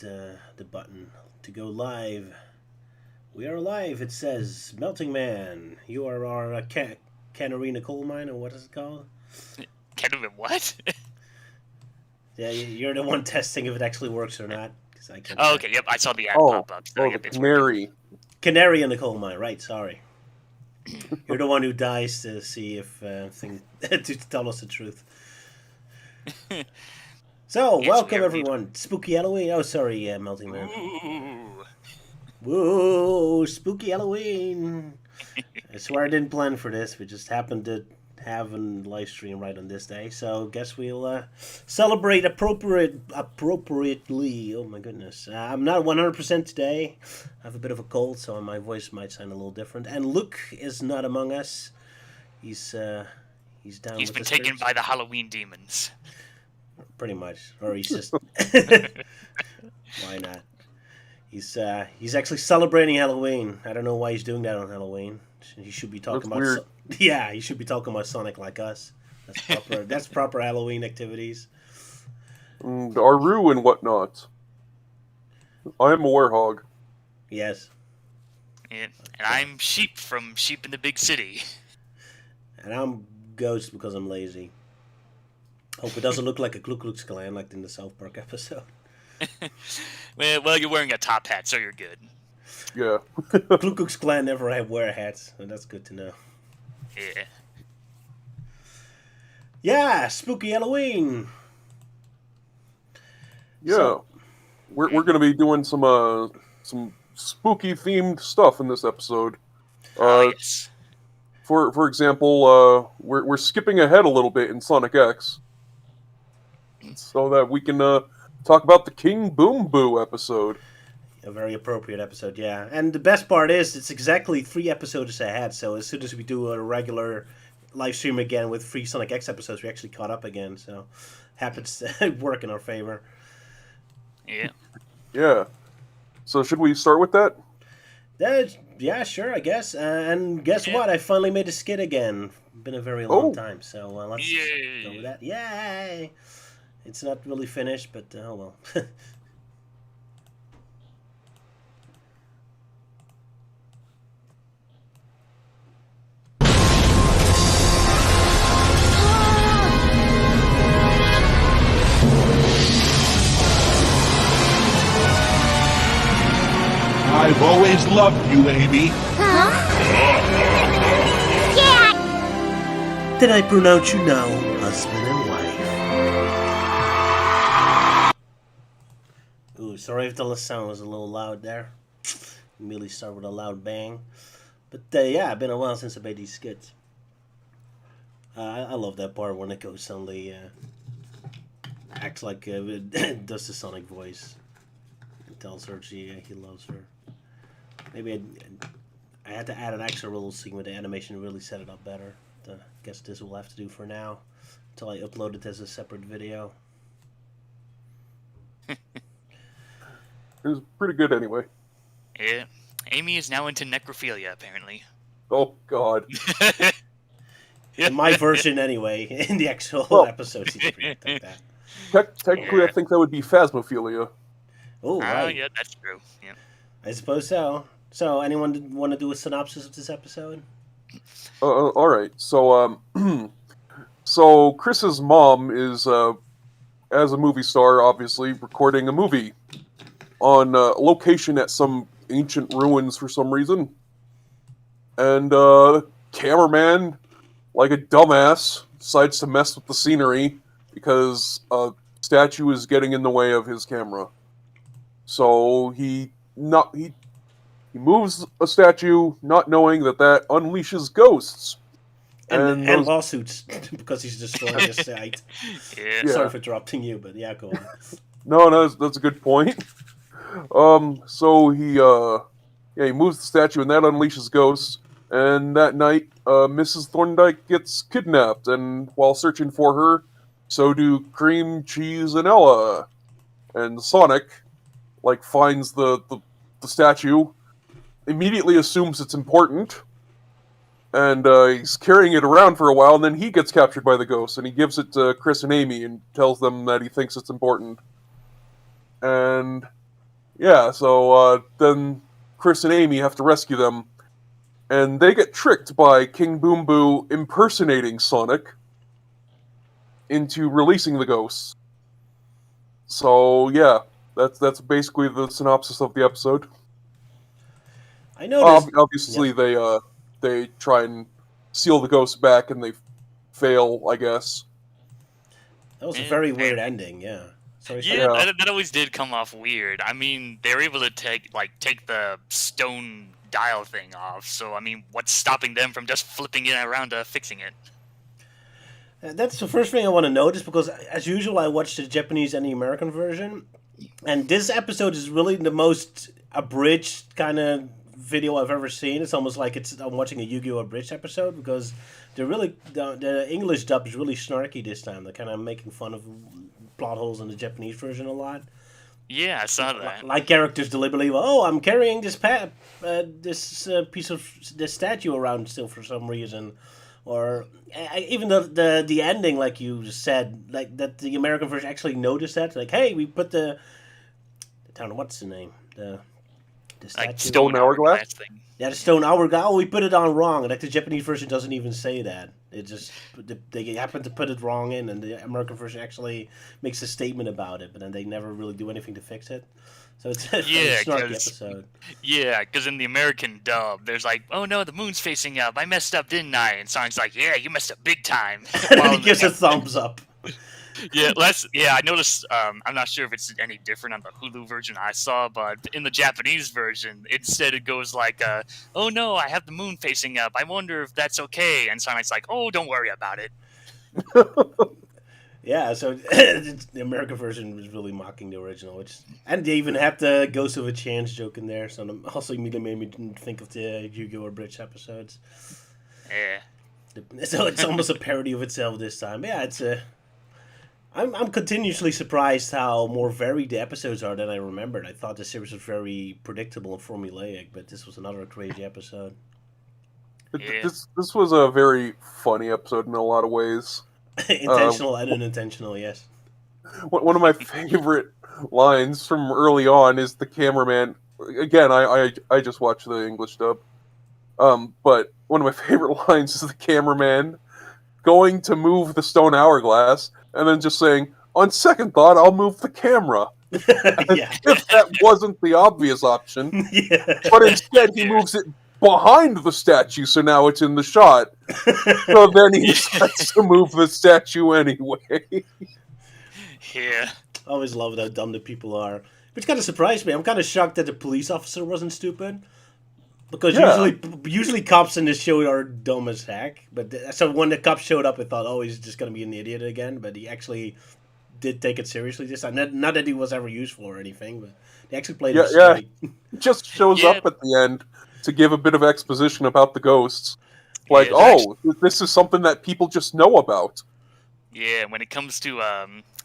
the button to go live. We are live, it says. Melting Man, you are our cannery in a coal mine, or what is it called? Cannery what? Yeah, you're the one testing if it actually works or not. Cause I can't okay, yep, I saw the ad pop up. So, the canary. Canary in the coal mine, right, sorry. You're the one who dies to see if to tell us the truth. So, Yes, welcome everyone. Spooky Halloween. Oh, sorry, Melting Man. Ooh. Whoa, spooky Halloween. I swear I didn't plan for this. We just happened to have a live stream right on this day. So, guess we'll celebrate appropriately. Oh, my goodness. I'm not 100% today. I have a bit of a cold, so my voice might sound a little different. And Luke is not among us. He's down He's with been the taken spirits. by the Halloween demons. Pretty much. Or he's just... Why not? He's actually celebrating Halloween. I don't know why he's doing that on Halloween. He should be talking about weird. Yeah, he should be talking about Sonic like us. That's proper. That's proper Halloween activities. And Aru and whatnot. I am a werehog. Yes. Yeah. And I'm Sheep from Sheep in the Big City. And I'm Ghost because I'm lazy. Hope it doesn't look like a Ku Klux Klan like in the South Park episode. Well, you're wearing a top hat, so you're good. Yeah. Ku Klux Klan never wear hats, and that's good to know. Yeah. Yeah, spooky Halloween. Yeah. So- we're going to be doing some spooky themed stuff in this episode. Yes. For example, we're skipping ahead a little bit in Sonic X, so that we can talk about the King Boom Boo episode. A very appropriate episode, yeah. And the best part is, it's exactly 3 episodes ahead, so as soon as we do a regular live stream again with 3 Sonic X episodes, we actually caught up again, so happens to work in our favor. Yeah. Yeah. So should we start with that? Yeah, sure, I guess. And guess Yeah. what? I finally made a skit again. Been a very long time, so let's Yay. go with that. Yay! It's not really finished, but oh well. I've always loved you, Amy. Did I pronounce you now, husband and wife? Ooh, sorry if the sound was a little loud there. Immediately start with a loud bang. But yeah, been a while since I made these skits. I love that part when it goes suddenly acts like does the Sonic voice. And tells her he loves her. Maybe I had to add an extra little scene with the animation to really set it up better. I guess this will have to do for now until I upload it as a separate video. It was pretty good anyway. Yeah. Amy is now into necrophilia, apparently. Oh, God. In my version, anyway, in the actual episodes, you can like that. Technically, Yeah. I think that would be phasmophilia. Oh, right. Yeah, that's true. Yeah. I suppose so. So, anyone want to do a synopsis of this episode? All right. So, so Chris's mom is, as a movie star, obviously recording a movie on location at some ancient ruins for some reason, and cameraman, like a dumbass, decides to mess with the scenery because a statue is getting in the way of his camera. So he moves a statue, not knowing that unleashes ghosts. And those- lawsuits, because he's destroying the site. Yeah. Sorry for interrupting you, but yeah, go on. No, that's a good point. So he moves the statue, and that unleashes ghosts. And that night, Mrs. Thorndike gets kidnapped, and while searching for her, so do Cream, Cheese, and Ella. And Sonic, finds the statue, immediately assumes it's important, and he's carrying it around for a while, and then he gets captured by the ghost, and he gives it to Chris and Amy and tells them that he thinks it's important. And Yeah, so then Chris and Amy have to rescue them, and they get tricked by King Boom Boo impersonating Sonic into releasing the ghosts. So yeah, that's basically the synopsis of the episode. I noticed. Obviously, Yeah. they try and seal the ghosts back, and they fail, I guess. That was a And very weird ending. Yeah. Sorry. yeah, Yeah. that always did come off weird. I mean, they were able to take the stone dial thing off. So I mean, what's stopping them from just flipping it around to fixing it? That's the first thing I want to notice because, as usual, I watched the Japanese and the American version, and this episode is really the most abridged kind of video I've ever seen. It's almost like I'm watching a Yu-Gi-Oh! Abridged episode because the English dub is really snarky this time. They're kind of making fun of plot holes in the Japanese version a lot. Yeah, I saw that. Like characters deliberately, oh, I'm carrying this piece of this statue around still for some reason, or even the ending, like you said, like that the American version actually noticed that, like, hey, we put the town, what's the name, the statue, Like stone Hourglass? hourglass thing. yeah, the stone hourglass. Oh, we put it on wrong. Like the Japanese version doesn't even say that. It just they happen to put it wrong in, and the American version actually makes a statement about it, but then they never really do anything to fix it. So it's a Yeah, snarky 'cause- episode. Yeah, because in the American dub, there's like, oh no, the moon's facing up. I messed up, didn't I? And Sonic's like, yeah, you messed up big time. And While he in the gives a Jap- thumbs up. I noticed. I'm not sure if it's any different on the Hulu version I saw, but in the Japanese version, instead it goes like, "Oh no, I have the moon facing up. I wonder if that's okay." And Sonic's like, "Oh, don't worry about it." Yeah, so the American version was really mocking the original, and they even had the Ghost of a Chance joke in there. So it also immediately made me think of the Yu-Gi-Oh! Bridge episodes. Yeah, So it's almost a parody of itself this time. Yeah, I'm continuously surprised how more varied the episodes are than I remembered. I thought the series was very predictable and formulaic, but this was another crazy episode. Yeah. This was a very funny episode in a lot of ways. Intentional and unintentional, yes. One of my favorite lines from early on is the cameraman. Again, I just watched the English dub. But one of my favorite lines is the cameraman going to move the stone hourglass and then just saying, "On second thought, I'll move the camera." Yeah. If that wasn't the obvious option, Yeah. but instead he moves it behind the statue, so now it's in the shot. So then he decides to move the statue anyway. yeah. I always love how dumb the people are. Which kind of surprised me. I'm kind of shocked that the police officer wasn't stupid. Because Yeah. usually cops in this show are dumb as heck. But so when the cop showed up, I thought, oh, he's just going to be an idiot again. But he actually did take it seriously this time. Not that he was ever useful or anything, but they actually played it Yeah. straight. Just shows Yeah. up at the end to give a bit of exposition about the ghosts. Like, Yeah, this is something that people just know about. Yeah, when it comes to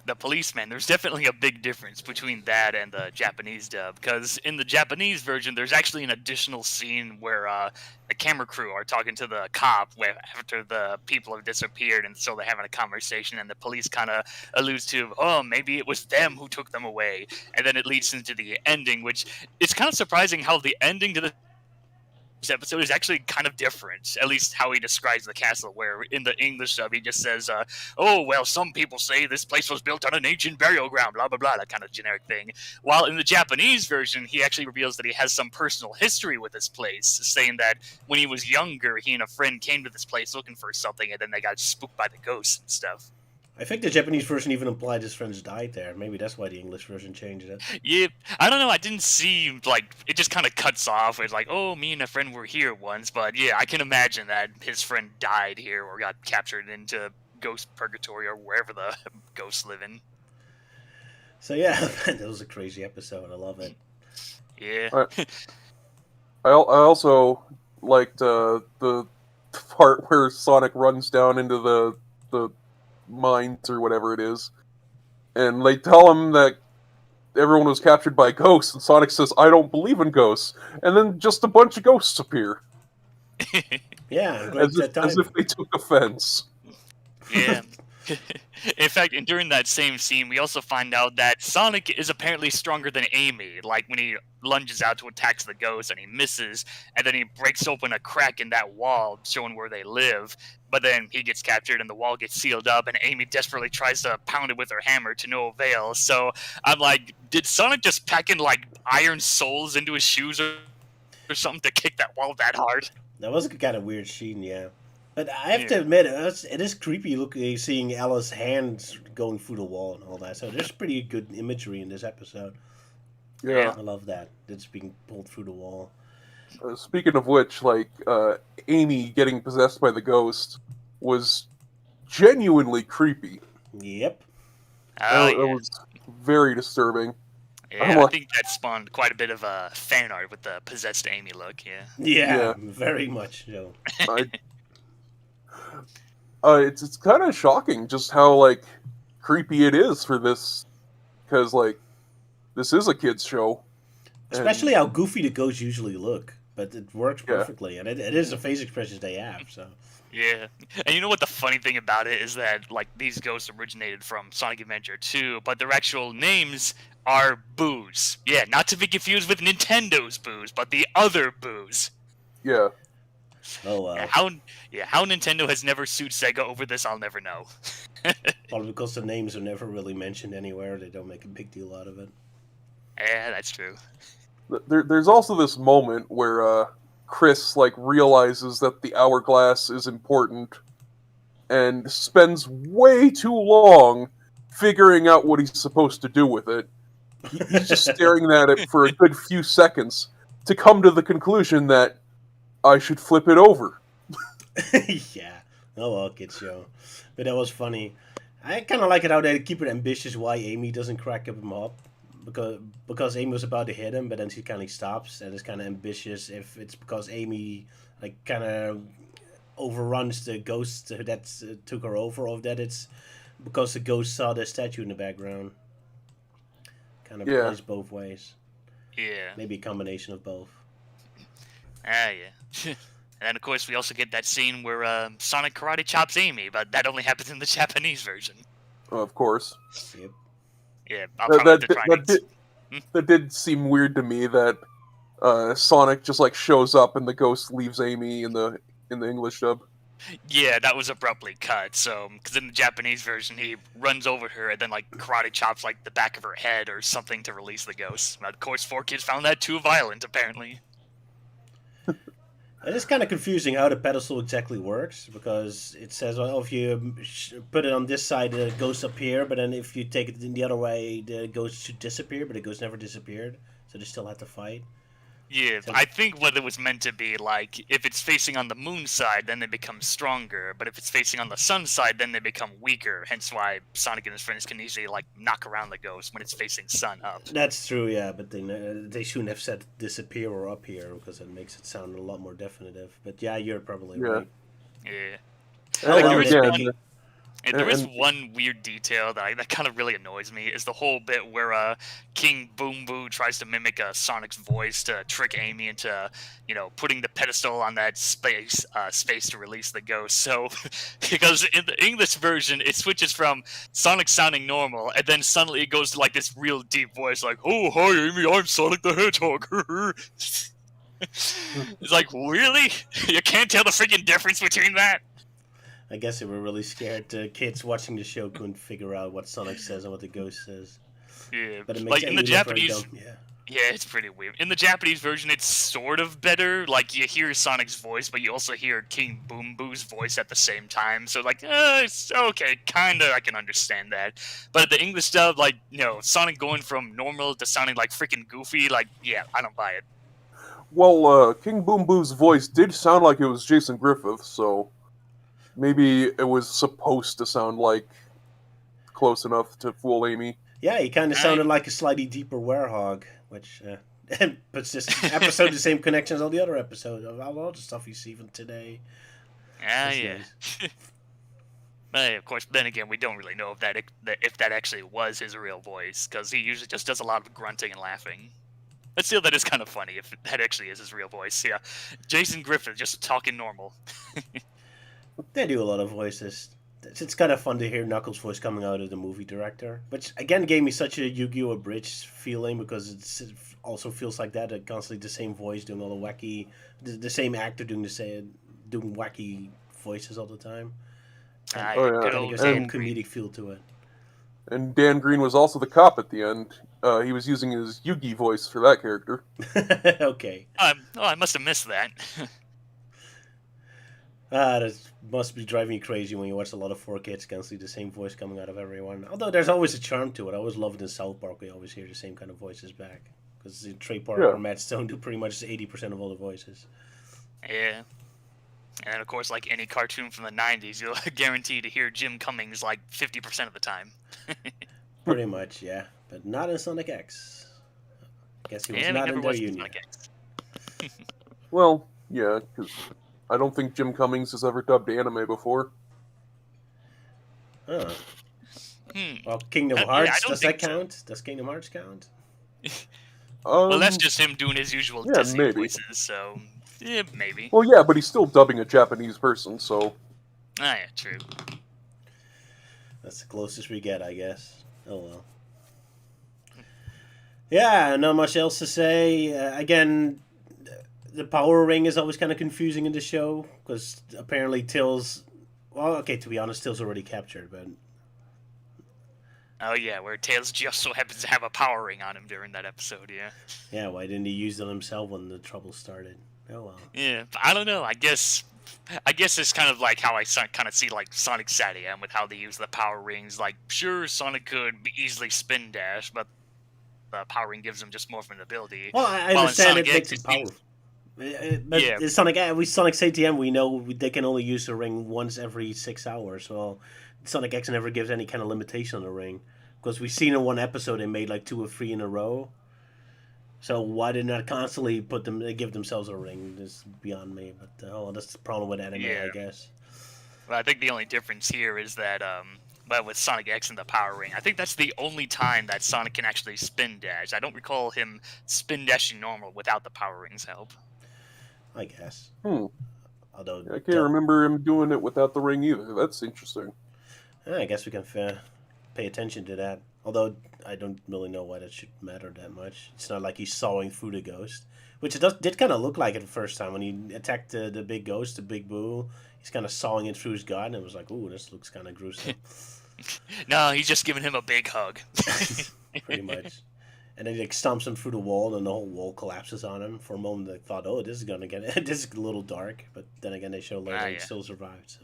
the policeman, there's definitely a big difference between that and the Japanese dub. Because in the Japanese version, there's actually an additional scene where the camera crew are talking to the cop after the people have disappeared, and so they're having a conversation, and the police kind of alludes to, oh, maybe it was them who took them away, and then it leads into the ending, which it's kind of surprising how the ending to this episode is actually kind of different, at least how he describes the castle, where in the English dub he just says, oh, well, some people say this place was built on an ancient burial ground, blah, blah, blah, that kind of generic thing. While in the Japanese version, he actually reveals that he has some personal history with this place, saying that when he was younger, he and a friend came to this place looking for something, and then they got spooked by the ghosts and stuff. I think the Japanese version even implied his friends died there. Maybe that's why the English version changed it. Yeah, I don't know. I didn't see, like, it just kind of cuts off. It's like, oh, me and a friend were here once. But yeah, I can imagine that his friend died here or got captured into ghost purgatory or wherever the ghosts live in. So yeah, that was a crazy episode. I love it. Yeah. I also liked the part where Sonic runs down into the mines or whatever it is, and they tell him that everyone was captured by ghosts, and Sonic says, "I don't believe in ghosts," and then just a bunch of ghosts appear, Yeah, I'm glad as that time. if they took offense. Yeah. In fact, and during that same scene, we also find out that Sonic is apparently stronger than Amy. Like when he lunges out to attack the ghost and he misses, and then he breaks open a crack in that wall, showing where they live. But then he gets captured and the wall gets sealed up, and Amy desperately tries to pound it with her hammer to no avail. So I'm like, did Sonic just pack in like iron soles into his shoes or something to kick that wall that hard? That was a kind of weird scene, yeah. But I have to admit, it is creepy looking, seeing Ella's hands going through the wall and all that. So there's pretty good imagery in this episode. Yeah. I love that. It's being pulled through the wall. Speaking of which, like, Amy getting possessed by the ghost was genuinely creepy. Yep. It was very disturbing. Yeah, I think that spawned quite a bit of fan art with the possessed Amy look, Yeah, very much so. It's kind of shocking just how, like, creepy it is for this, because, like, this is a kid's show. Especially how goofy the ghosts usually look, but it works perfectly, and it is the face expressions they have, so... Yeah, and you know what the funny thing about it is that, like, these ghosts originated from Sonic Adventure 2, but their actual names are Boos. Yeah, not to be confused with Nintendo's Boos, but the other Boos. Yeah. Oh, wow. How Nintendo has never sued Sega over this, I'll never know. Probably because the names are never really mentioned anywhere, they don't make a big deal out of it. Yeah, that's true. There's also this moment where, Chris, like, realizes that the hourglass is important and spends way too long figuring out what he's supposed to do with it. He's just staring at it for a good few seconds to come to the conclusion that I should flip it over. Yeah. Oh, well, kid show. But that was funny. I kind of like it how they keep it ambitious why Amy doesn't crack him up. Because Amy was about to hit him, but then she kind of stops, and it's kind of ambitious if it's because Amy like kind of overruns the ghost that took her over, or that it's because the ghost saw the statue in the background. Kind of plays both ways. Yeah. Maybe a combination of both. Yeah. And then, of course, we also get that scene where Sonic karate chops Amy, but that only happens in the Japanese version. Of course. Yep. Yeah, I'll probably have to try that did seem weird to me that Sonic just like shows up and the ghost leaves Amy in the English dub. Yeah, that was abruptly cut. So, because in the Japanese version, he runs over her and then like karate chops like the back of her head or something to release the ghost. But of course, 4Kids found that too violent, apparently. It is kind of confusing how the pedestal exactly works, because it says, well, if you put it on this side, the ghost appear, but then if you take it in the other way, the ghost should disappear, but the ghost never disappeared, so they still have to fight. Yeah, So, I think what it was meant to be, like, if it's facing on the moon side, then they become stronger, but if it's facing on the sun side, then they become weaker, hence why Sonic and his friends can easily, like, knock around the ghost when it's facing sun up. that's true, yeah, but they shouldn't have said disappear or up here, because it makes it sound a lot more definitive. But yeah, you're probably right. Yeah. And There is one weird detail that kind of really annoys me, is the whole bit where King Boom tries to mimic Sonic's voice to trick Amy into, putting the pedestal on that space to release the ghost. So, because in the English version, it switches from Sonic sounding normal, and then suddenly it goes to like this real deep voice, like, "Oh, hi Amy, I'm Sonic the Hedgehog." It's like, really? You can't tell the freaking difference between that? I guess they were really scared. Kids watching the show couldn't figure out what Sonic says and what the ghost says. Yeah, But it makes like in the Amy look very Japanese, dumb. Yeah. yeah, it's pretty weird. In the Japanese version, it's sort of better. Like, you hear Sonic's voice, but you also hear King Boom voice at the same time. So, like, it's okay, kinda, I can understand that. But the English dub, like, Sonic going from normal to sounding like freaking Goofy, like, yeah, I don't buy it. Well, King Boom's voice did sound like it was Jason Griffith, so maybe it was supposed to sound like close enough to fool Amy. Yeah, he kind of sounded like a slightly deeper Werehog, which puts this episode the same connection as all the other episodes. A lot of the stuff you see from today. Yeah. But of course, then again, we don't really know if that actually was his real voice, because he usually just does a lot of grunting and laughing. But still, that is kind of funny if that actually is his real voice. Yeah, Jason Griffith just talking normal. They do a lot of voices. it's kind of fun to hear Knuckles' voice coming out of the movie director, which again gave me such a Yu-Gi-Oh! Abridged feeling because it also feels like that, constantly the same voice doing all the wacky, the same actor doing wacky voices all the time. Ah, Oh, yeah, yeah. good Kind of old gives that Dan Green. comedic feel to it. And Dan Green was also the cop at the end. He was using his Yugi voice for that character. Okay. I must have missed that. That must be driving you crazy when you watch a lot of 4Kids constantly the same voice coming out of everyone. Although there's always a charm to it. I always love it in South Park. We always hear the same kind of voices back. Because Trey Parker Yeah. or Matt Stone do pretty much 80% of all the voices. Yeah. And then, of course, like any cartoon from the 90s, you'll guarantee to hear Jim Cummings like 50% of the time. Pretty much, yeah. But not in Sonic X. I guess he was Yeah, we not never in their watched union. Sonic X. Well, yeah, because I don't think Jim Cummings has ever dubbed anime before. Huh. Hmm. Well, Kingdom Yeah, I Hearts, don't does that think so. count? Does Kingdom Hearts count? Well, that's just him doing his usual yeah, Disney maybe. voices, so yeah, maybe. Well, yeah, but he's still dubbing a Japanese person, so Ah, yeah, true. That's the closest we get, I guess. Oh well. Yeah, not much else to say. Again, the power ring is always kind of confusing in the show because apparently Tails. Well, okay, to be honest, Tails already captured, but Oh yeah, where Tails just so happens to have a power ring on him during that episode. Yeah. yeah, why didn't he use them himself when the trouble started? Oh well. Yeah, but I don't know. I guess it's kind of like how I kind of see like Sonic Saturn with how they use the power rings. Like, sure, Sonic could be easily spin dash, but the power ring gives him just more of an ability. Well, I While in understand Sonic it makes X, it seems- powerful. But Yeah. Sonic ATM, we know they can only use the ring once every 6 hours. Well, Sonic X never gives any kind of limitation on the ring because we've seen in one episode they made like 2 or 3 in a row. So why did not constantly give themselves a ring? Is beyond me. But that's the problem with anime, Yeah. I guess. Well, I think the only difference here is that, but with Sonic X and the Power Ring, I think that's the only time that Sonic can actually spin dash. I don't recall him spin dashing normal without the Power Ring's help. I guess. Hmm. Although I can't remember him doing it without the ring either. That's interesting. I guess we can pay attention to that. Although I don't really know why that should matter that much. It's not like he's sawing through the ghost, which did kind of look like it the first time when he attacked the big ghost, the big Boooh. He's kind of sawing it through his gut, and it was like, ooh, this looks kind of gruesome. No, he's just giving him a big hug. Pretty much. And then he stomps him through the wall, and the whole wall collapses on him. For a moment, they thought, "Oh, this is gonna get this is a little dark," but then again, they show later he yeah. still survived. So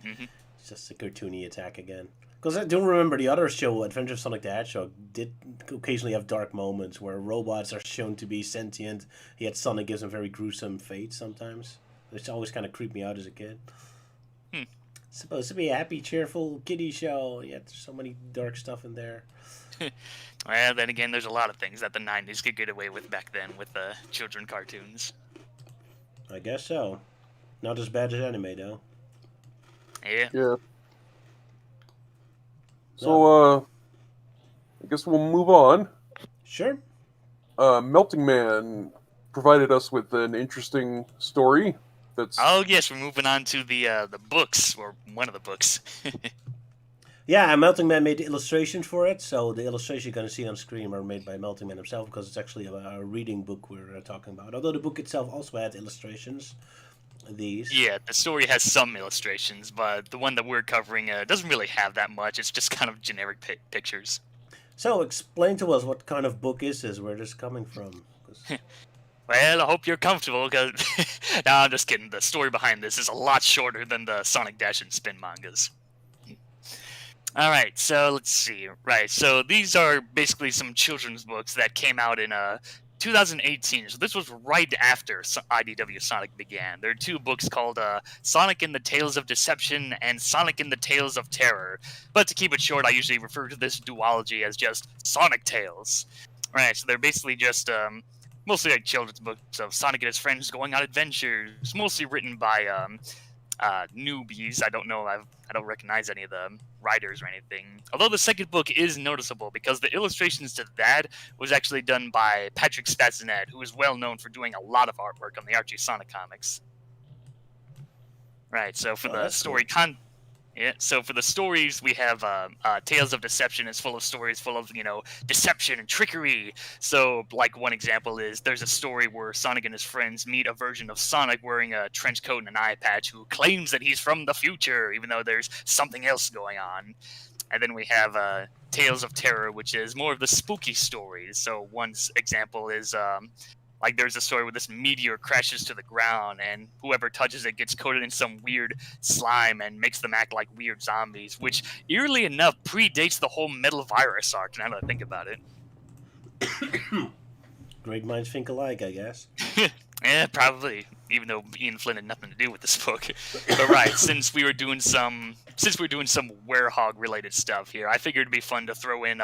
Mhm. it's just a cartoony attack again. Because I do remember the other show, Adventure of Sonic the Hedgehog, did occasionally have dark moments where robots are shown to be sentient. Yet Sonic gives them very gruesome fate sometimes, which always kind of creeped me out as a kid. Hmm. It's supposed to be a happy, cheerful kiddie show, yet there's so many dark stuff in there. Well, then again, there's a lot of things that the 90s could get away with back then with the children cartoons. I guess so. Not as bad as anime, though. Yeah. Yeah. So, I guess we'll move on. Sure. Melting Man provided us with an interesting story. That's Oh yes, we're moving on to the books, or one of the books. Yeah, Melting Man made the illustrations for it, so the illustrations you're going to see on screen are made by Melting Man himself because it's actually a reading book we're talking about. Although the book itself also had illustrations. These. Yeah, the story has some illustrations, but the one that we're covering doesn't really have that much. It's just kind of generic pictures. So explain to us what kind of book is this, where this is coming from. 'Cause- Well, I hope you're comfortable, because... No, I'm just kidding. The story behind this is a lot shorter than the Sonic Dash and Spin mangas. Alright, so let's see. Right, so these are basically some children's books that came out in 2018. So this was right after IDW Sonic began. There are 2 books called Sonic and the Tales of Deception and Sonic and the Tales of Terror. But to keep it short, I usually refer to this duology as just Sonic Tales. Right, so they're basically just mostly like children's books of Sonic and his friends going on adventures, mostly written by newbies. I don't know. I don't recognize any of the writers or anything. Although the second book is noticeable because the illustrations to that was actually done by Patrick Stassinet, who is well known for doing a lot of artwork on the Archie Sonic comics. Right. So for Oh, the that's story cool. Yeah, so for the stories, we have Tales of Deception is full of stories full of, deception and trickery. So, like, one example is there's a story where Sonic and his friends meet a version of Sonic wearing a trench coat and an eye patch who claims that he's from the future, even though there's something else going on. And then we have Tales of Terror, which is more of the spooky stories. So, one example is like there's a story where this meteor crashes to the ground and whoever touches it gets coated in some weird slime and makes them act like weird zombies, which eerily enough predates the whole metal virus arc, now that I think about it. Great minds think alike, I guess. Yeah, probably. Even though Ian Flynn had nothing to do with this book, but right, since we're doing some Werehog related stuff here, I figured it'd be fun to throw in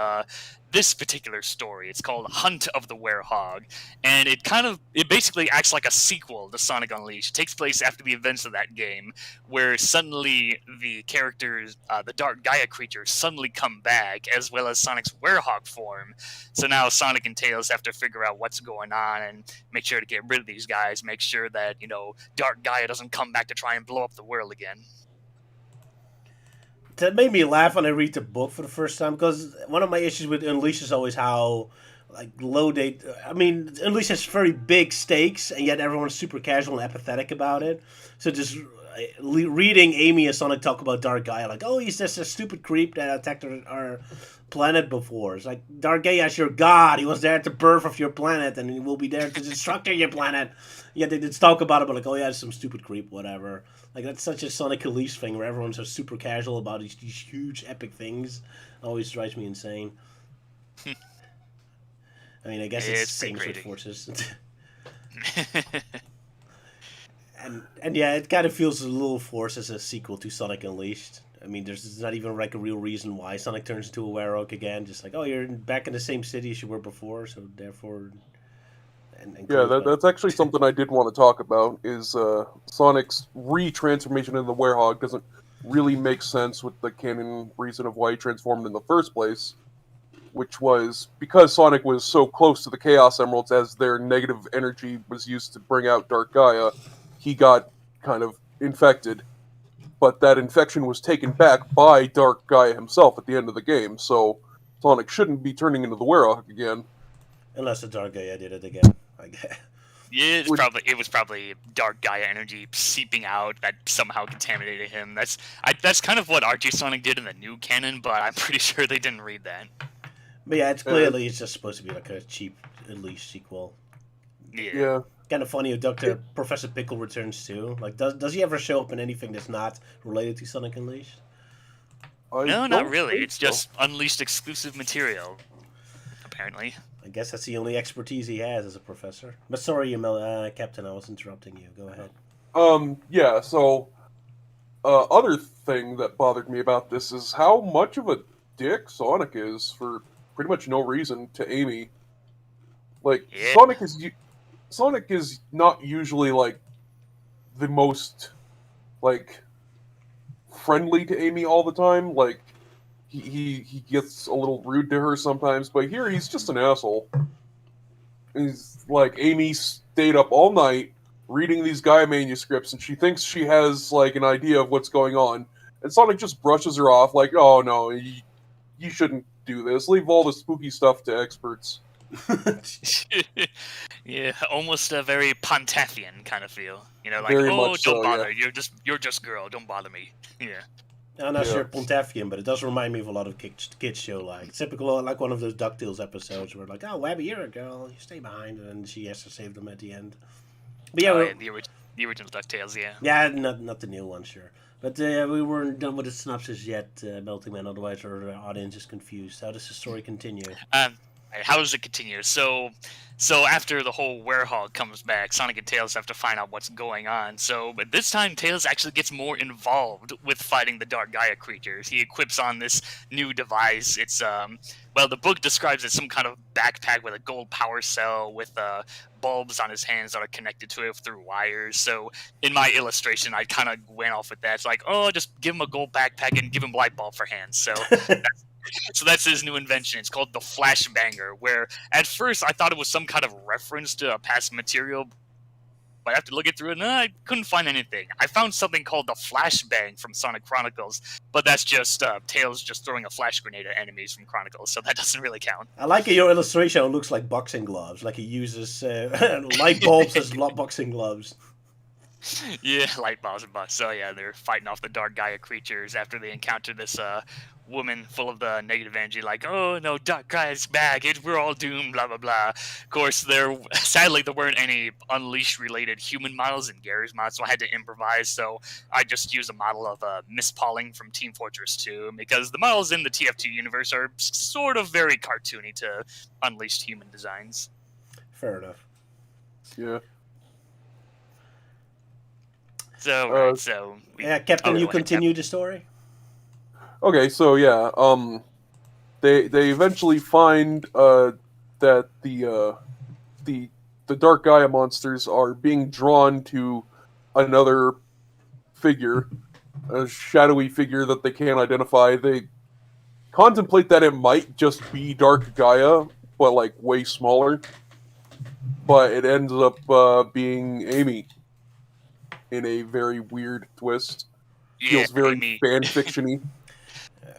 this particular story. It's called Hunt of the Werehog, and it basically acts like a sequel to Sonic Unleashed. It takes place after the events of that game, where suddenly the characters, the Dark Gaia creatures, suddenly come back, as well as Sonic's Werehog form. So now Sonic and Tails have to figure out what's going on and make sure to get rid of these guys, make sure that, Dark Gaia doesn't come back to try and blow up the world again. That made me laugh when I read the book for the first time, because one of my issues with Unleashed is always how low they. I mean, Unleashed has very big stakes, and yet everyone's super casual and apathetic about it. So just reading Amy and Sonic talk about Dark Gaia, like, oh, he's just a stupid creep that attacked our planet before. It's like, Dark Gaia is your god. He was there at the birth of your planet, and he will be there to destruct your planet. Yet they did talk about it, but like, oh yeah, it's some stupid creep, whatever. Like, that's such a Sonic Unleashed thing where everyone's so super casual about these huge epic things. It always drives me insane. I mean, I guess it's the same with Forces. and yeah, it kind of feels a little forced as a sequel to Sonic Unleashed. I mean, there's not even like a real reason why Sonic turns into a Werehog again. Just like, oh, you're back in the same city as you were before, so therefore. That's actually something I did want to talk about. Is Sonic's re-transformation into the Werehog doesn't really make sense with the canon reason of why he transformed in the first place, which was because Sonic was so close to the Chaos Emeralds as their negative energy was used to bring out Dark Gaia, he got kind of infected. But that infection was taken back by Dark Gaia himself at the end of the game, so Sonic shouldn't be turning into the Werehog again. Unless the Dark Gaia did it again, I guess. Yeah, it was probably Dark Gaia energy seeping out that somehow contaminated him. That's kind of what Archie Sonic did in the new canon, but I'm pretty sure they didn't read that. But yeah, it's clearly it's just supposed to be like a cheap Unleashed sequel. Yeah. Kind of funny. Dr. Professor Pickle returns too. Like, does he ever show up in anything that's not related to Sonic Unleashed? No, not really. It's just Unleashed exclusive material, apparently. I guess that's the only expertise he has as a professor. But sorry, Captain, I was interrupting you. Go ahead. Yeah, so, other thing that bothered me about this is how much of a dick Sonic is for pretty much no reason to Amy. Like, yeah. Sonic is not usually, like, the most, like, friendly to Amy all the time. Like, he gets a little rude to her sometimes, but here he's just an asshole. He's like, Amy stayed up all night reading these Gaia manuscripts, and she thinks she has, like, an idea of what's going on. And Sonic just brushes her off, like, oh no, you shouldn't do this. Leave all the spooky stuff to experts. Yeah, almost a very Pontifian kind of feel. Like, Very oh, much don't so, bother. yeah. You're just girl. Don't bother me. Yeah. I'm not sure Pontifian, but it does remind me of a lot of kids show, like typical, like one of those DuckTales episodes where like, oh, Wabby, you're a girl, you stay behind, and then she has to save them at the end. But yeah, the original DuckTales, yeah. Yeah, not the new one, sure. But we weren't done with the synopsis yet, Melting Man. Otherwise, our audience is confused. How does the story continue? How does it continue? So after the whole Werehog comes back, Sonic and Tails have to find out what's going on. But this time Tails actually gets more involved with fighting the Dark Gaia creatures. He equips on this new device. It's the book describes it some kind of backpack with a gold power cell with bulbs on his hands that are connected to it through wires. So in my illustration, I kind of went off with that. It's like, oh, just give him a gold backpack and give him light bulb for hands. So that's his new invention. It's called the Flashbanger, where at first I thought it was some kind of reference to a past material, but after looking through it, I couldn't find anything. I found something called the Flashbang from Sonic Chronicles, but that's just Tails just throwing a flash grenade at enemies from Chronicles, so that doesn't really count. I like your illustration. It looks like boxing gloves. Like he uses light bulbs as boxing gloves. Yeah, light balls and butts. So yeah, they're fighting off the Dark Gaia creatures after they encounter this woman full of the negative energy, like, oh no, Dark Gaia's back, we're all doomed, blah blah blah. Of course, sadly there weren't any Unleashed related human models in Gary's mod, so I had to improvise. So I just used a model of Miss Pauling from Team Fortress 2, because the models in the TF2 universe are sort of very cartoony to Unleashed human designs. Fair enough. Yeah. So, Yeah, Captain, you continue the story? Okay, so yeah, they eventually find that the Dark Gaia monsters are being drawn to another figure, a shadowy figure that they can't identify. They contemplate that it might just be Dark Gaia, but like way smaller. But it ends up being Amy in a very weird twist. Feels very Amy. fan fiction-y.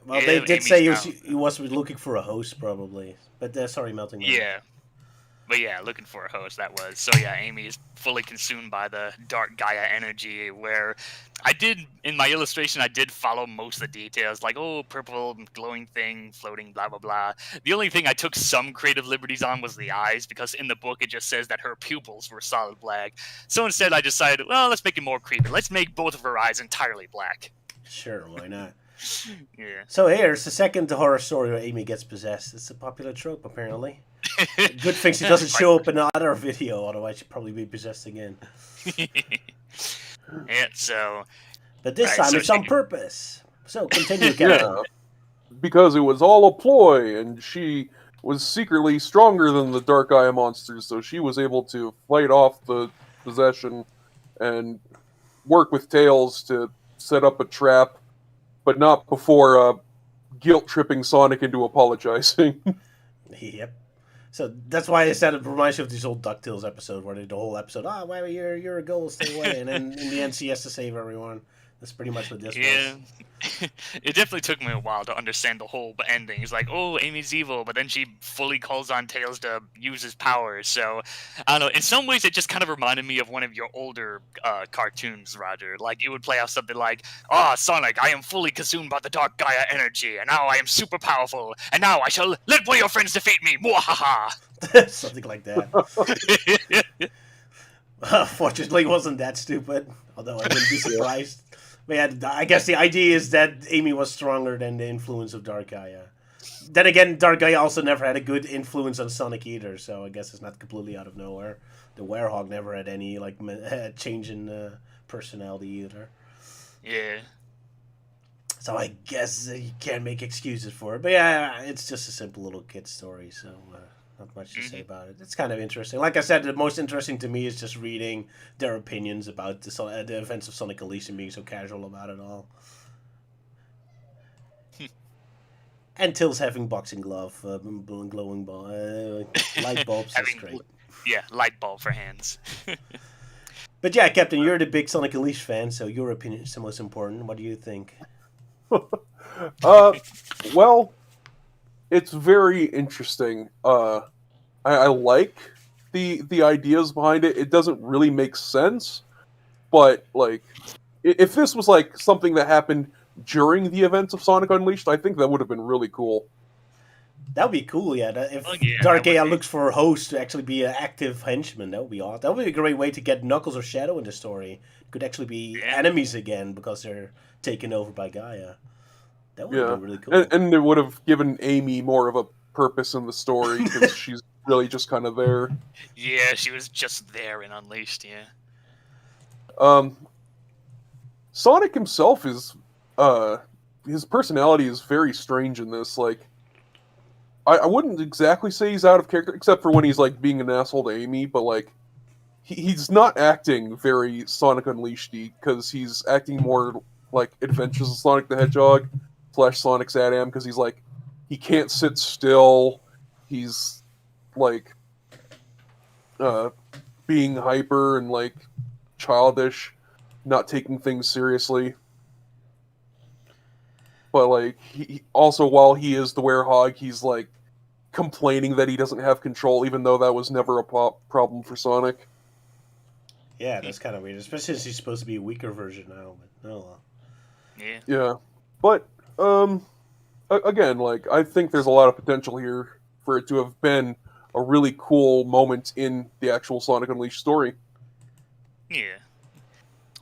Well, Yeah, they did Amy's say now- he was looking for a host, probably. But sorry, Melting Man. Yeah. But yeah, looking for a host, that was. So yeah, Amy is fully consumed by the Dark Gaia energy, where in my illustration, I did follow most of the details, like, oh, purple glowing thing floating, blah, blah, blah. The only thing I took some creative liberties on was the eyes, because in the book it just says that her pupils were solid black. So instead I decided, well, let's make it more creepy. Let's make both of her eyes entirely black. Sure, why not? Yeah. So here's the second horror story where Amy gets possessed. It's a popular trope, apparently. Good thing she doesn't show up in another video, otherwise she'd probably be possessed again. Yeah, so... But this Right, time so it's on she- purpose. So continue, Captain. Yeah, because it was all a ploy, and she was secretly stronger than the Dark Gaia monsters, so she was able to fight off the possession and work with Tails to set up a trap, but not before guilt-tripping Sonic into apologizing. Yep. So that's why I said it reminds you of this old DuckTales episode where they the whole episode, well, you're a goal, stay away, and then in the end she has to save everyone. That's pretty much what this Yeah. was. It definitely took me a while to understand the whole ending. It's like, oh, Amy's evil, but then she fully calls on Tails to use his powers. So, I don't know. In some ways, it just kind of reminded me of one of your older cartoons, Roger. Like, it would play out something like, Sonic, I am fully consumed by the Dark Gaia energy, and now I am super powerful, and now I shall let one of your friends defeat me. Mwahaha! Something like that. Fortunately, it wasn't that stupid, although I wouldn't be surprised. But yeah, I guess the idea is that Amy was stronger than the influence of Dark Gaia. Then again, Dark Gaia also never had a good influence on Sonic either, so I guess it's not completely out of nowhere. The Werehog never had any change in personality either. Yeah. So I guess you can't make excuses for it. But yeah, it's just a simple little kid story, so not much to say about it. It's kind of interesting. Like I said, the most interesting to me is just reading their opinions about the events of Sonic Unleashed and being so casual about it all. And Tails having boxing glove, glowing light bulbs. That's great. Yeah, light bulb for hands. But yeah, Captain, you're the big Sonic Unleashed fan, so your opinion is the most important. What do you think? Well, it's very interesting. I like the ideas behind it. It doesn't really make sense, but like, if this was like something that happened during the events of Sonic Unleashed, I think that would have been really cool. That would be cool, yeah. If Yeah, Dark that would Gaia be- looks for a host to actually be an active henchman, that would be awesome. That would be a great way to get Knuckles or Shadow in the story. Could actually be Yeah. enemies again because they're taken over by Gaia. That would Yeah, be really cool. and it would have given Amy more of a purpose in the story because she's really just kind of there. Yeah, she was just there in Unleashed, yeah. Sonic himself is his personality is very strange in this. Like, I wouldn't exactly say he's out of character, except for when he's like being an asshole to Amy. But like, he's not acting very Sonic Unleashed-y because he's acting more like Adventures of Sonic the Hedgehog / Sonic Sad because he's like he can't sit still. He's like being hyper and like childish, not taking things seriously. But like, he also, while he is the Werehog, he's like complaining that he doesn't have control, even though that was never a problem for Sonic. Yeah, that's kind of weird, especially since he's supposed to be a weaker version now. But oh well. Yeah. Yeah, but again, like, I think there's a lot of potential here for it to have been a really cool moment in the actual Sonic Unleashed story. Yeah.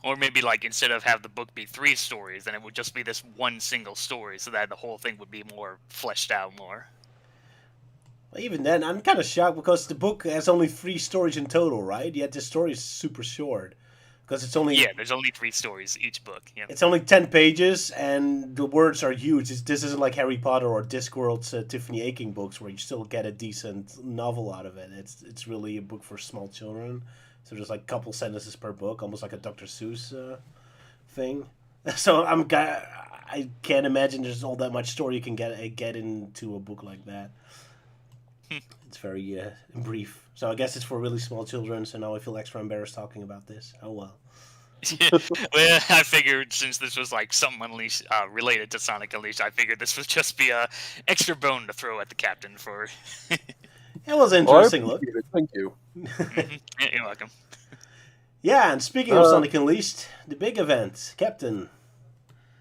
Or maybe, like, instead of have the book be 3 stories, then it would just be this one single story, so that the whole thing would be more fleshed out more. Well, even then, I'm kind of shocked because the book has only 3 stories in total, right? Yet the story is super short because it's only There's only 3 stories each book. Yeah. it's only 10 pages and the words are huge. This isn't like Harry Potter or Discworld's Tiffany Aching books where you still get a decent novel out of it. It's really a book for small children. So there's like a couple sentences per book, almost like a Dr. Seuss thing. So I can't imagine there's all that much story you can get into a book like that. It's very brief. So I guess it's for really small children. So now I feel extra embarrassed talking about this. Oh well. Well, I figured since this was like something Unleashed related to Sonic Unleashed, I figured this would just be a extra bone to throw at the captain for. It was an Oh, I interesting look. appreciate it. Thank you. Yeah, you're welcome. Yeah, and speaking of Sonic Unleashed, the big event, Captain.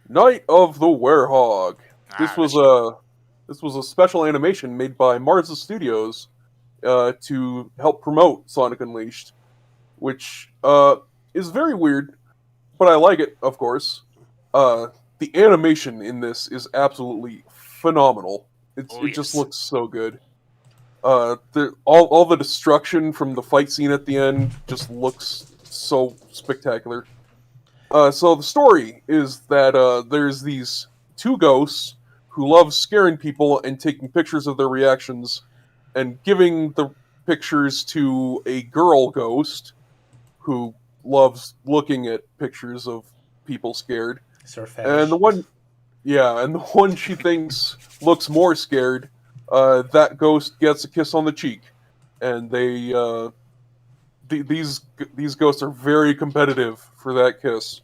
Night of the Werehog. This Ah, was a special animation made by Marza Studios to help promote Sonic Unleashed, which is very weird, but I like it, of course. The animation in this is absolutely phenomenal. It just yes. looks so good. All the destruction from the fight scene at the end just looks so spectacular. So the story is that there's these 2 ghosts who love scaring people and taking pictures of their reactions and giving the pictures to a girl ghost who loves looking at pictures of people scared. Sir And the one she thinks looks more scared, that ghost gets a kiss on the cheek, and these ghosts are very competitive for that kiss.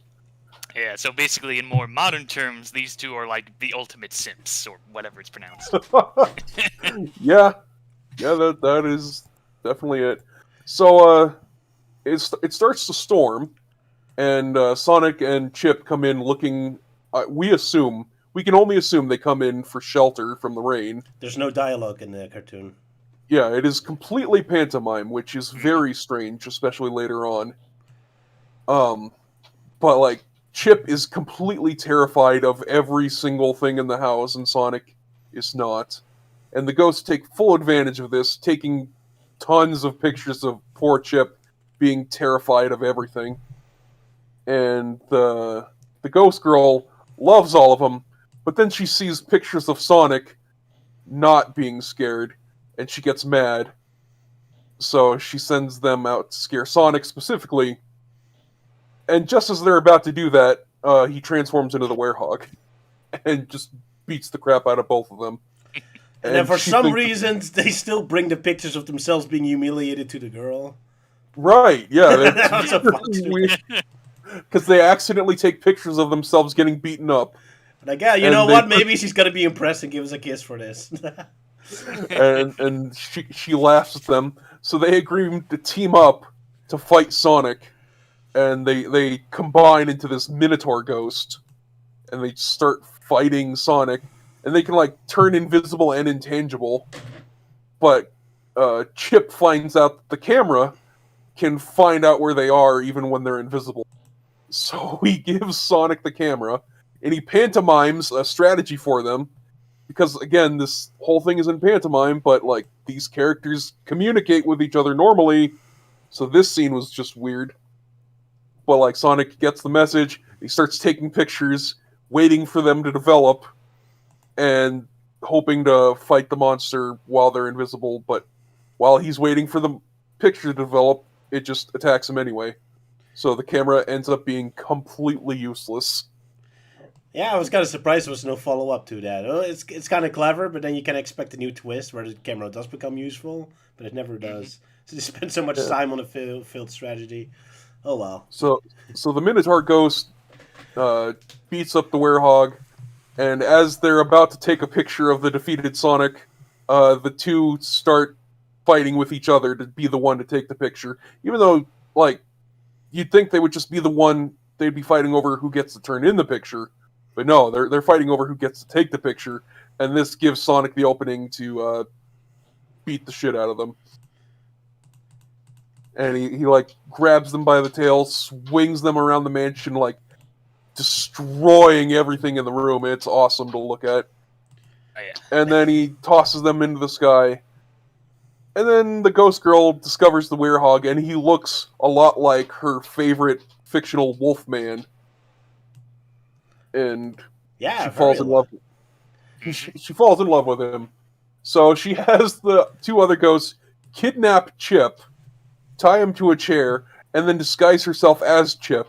Yeah, so basically, in more modern terms, these 2 are like the ultimate simps, or whatever it's pronounced. yeah, that is definitely it. So it starts to storm, and Sonic and Chip come in looking. We can only assume they come in for shelter from the rain. There's no dialogue in the cartoon. Yeah, it is completely pantomime, which is very strange, especially later on. But like, Chip is completely terrified of every single thing in the house, and Sonic is not. And the ghosts take full advantage of this, taking tons of pictures of poor Chip being terrified of everything. And the ghost girl loves all of them, but then she sees pictures of Sonic not being scared, and she gets mad. So she sends them out to scare Sonic specifically. And just as they're about to do that, he transforms into the Werehog and just beats the crap out of both of them. And then for some reason, they still bring the pictures of themselves being humiliated to the girl. Right, yeah. That's a fun weird. Because they accidentally take pictures of themselves getting beaten up. Like, yeah, you know what? Maybe she's gonna be impressed and give us a kiss for this. and she laughs at them. So they agree to team up to fight Sonic. And they combine into this Minotaur ghost. And they start fighting Sonic. And they can, like, turn invisible and intangible. But Chip finds out that the camera can find out where they are even when they're invisible. So he gives Sonic the camera, and he pantomimes a strategy for them. Because, again, this whole thing is in pantomime, but, like, these characters communicate with each other normally. So this scene was just weird. But, like, Sonic gets the message, he starts taking pictures, waiting for them to develop, and hoping to fight the monster while they're invisible, but while he's waiting for the picture to develop, it just attacks him anyway. So the camera ends up being completely useless. Yeah, I was kind of surprised there was no follow-up to that. It's kind of clever, but then you can expect a new twist where the camera does become useful, but it never does. So they spend so much time on a failed strategy. Oh well. So the Minotaur Ghost beats up the Werehog, and as they're about to take a picture of the defeated Sonic, the two start fighting with each other to be the one to take the picture. Even though, like, you'd think they would just be the one they'd be fighting over who gets to turn in the picture, but no, they're fighting over who gets to take the picture, and this gives Sonic the opening to beat the shit out of them. And he like grabs them by the tail, swings them around the mansion, like destroying everything in the room. It's awesome to look at. Oh, yeah. And then he tosses them into the sky. And then the ghost girl discovers the Werehog, and he looks a lot like her favorite fictional Wolfman. And Yeah, she falls in love. She falls in love with him. So she has the two other ghosts kidnap Chip, tie him to a chair, and then disguise herself as Chip,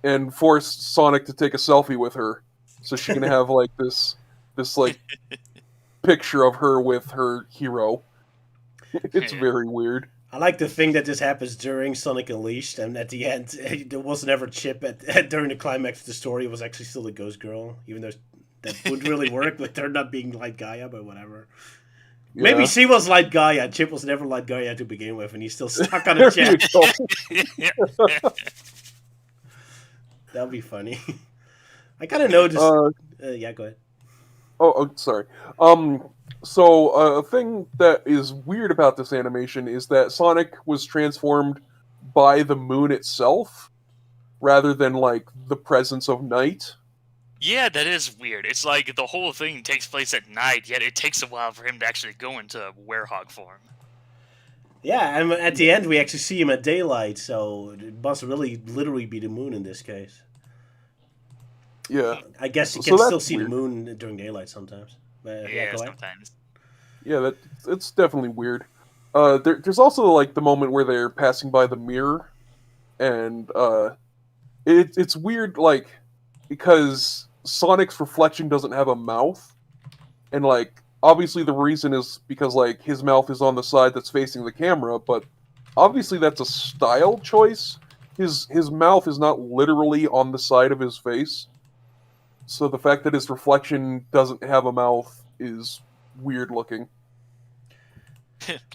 and force Sonic to take a selfie with her, so she can have like this like picture of her with her hero. It's very weird. I like to think that this happens during Sonic Unleashed, and at the end, there was never Chip. During the climax of the story, it was actually still the Ghost Girl, even though that would really work with her not being Light Gaia, but whatever. Yeah. Maybe she was Light Gaia. Chip was never Light Gaia to begin with, and he's still stuck on a chair. That'd be funny. I kind of noticed. Yeah, go ahead. Oh, sorry. So a thing that is weird about this animation is that Sonic was transformed by the moon itself, rather than like the presence of night. Yeah, that is weird. It's like the whole thing takes place at night, yet it takes a while for him to actually go into Werehog form. Yeah, and at the end we actually see him at daylight, so it must really literally be the moon in this case. Yeah. I guess you So can that's still see weird. the moon during daylight sometimes. Yeah, go ahead. sometimes. Yeah, it's definitely weird. There's also like the moment where they're passing by the mirror, and it's weird, like, because Sonic's reflection doesn't have a mouth, and like obviously the reason is because like his mouth is on the side that's facing the camera, but obviously that's a style choice. His mouth is not literally on the side of his face, so the fact that his reflection doesn't have a mouth is weird looking.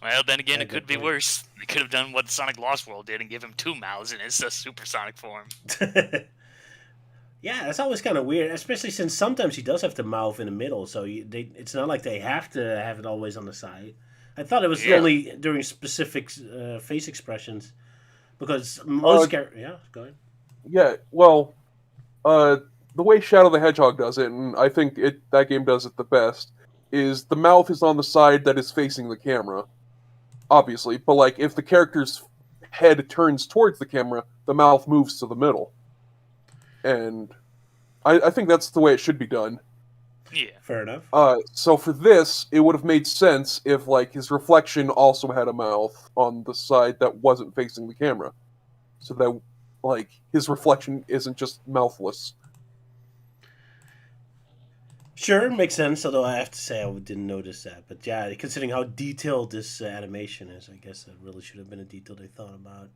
Well, then again, Yeah, it could good be point. worse. They could have done what Sonic Lost World did and give him two mouths in his supersonic form. Yeah, that's always kind of weird, especially since sometimes he does have the mouth in the middle, so it's not like they have to have it always on the side. I thought it was Yeah. only during specific face expressions, because most yeah, go ahead. Yeah, well, the way Shadow the Hedgehog does it, and I think that game does it the best, is the mouth is on the side that is facing the camera, obviously, but like if the character's head turns towards the camera, the mouth moves to the middle. And I think that's the way it should be done. Yeah. Fair enough. So for this, it would have made sense if like his reflection also had a mouth on the side that wasn't facing the camera, so that like his reflection isn't just mouthless. Sure, makes sense. Although I have to say I didn't notice that, but yeah, considering how detailed this animation is, I guess that really should have been a detail they thought about.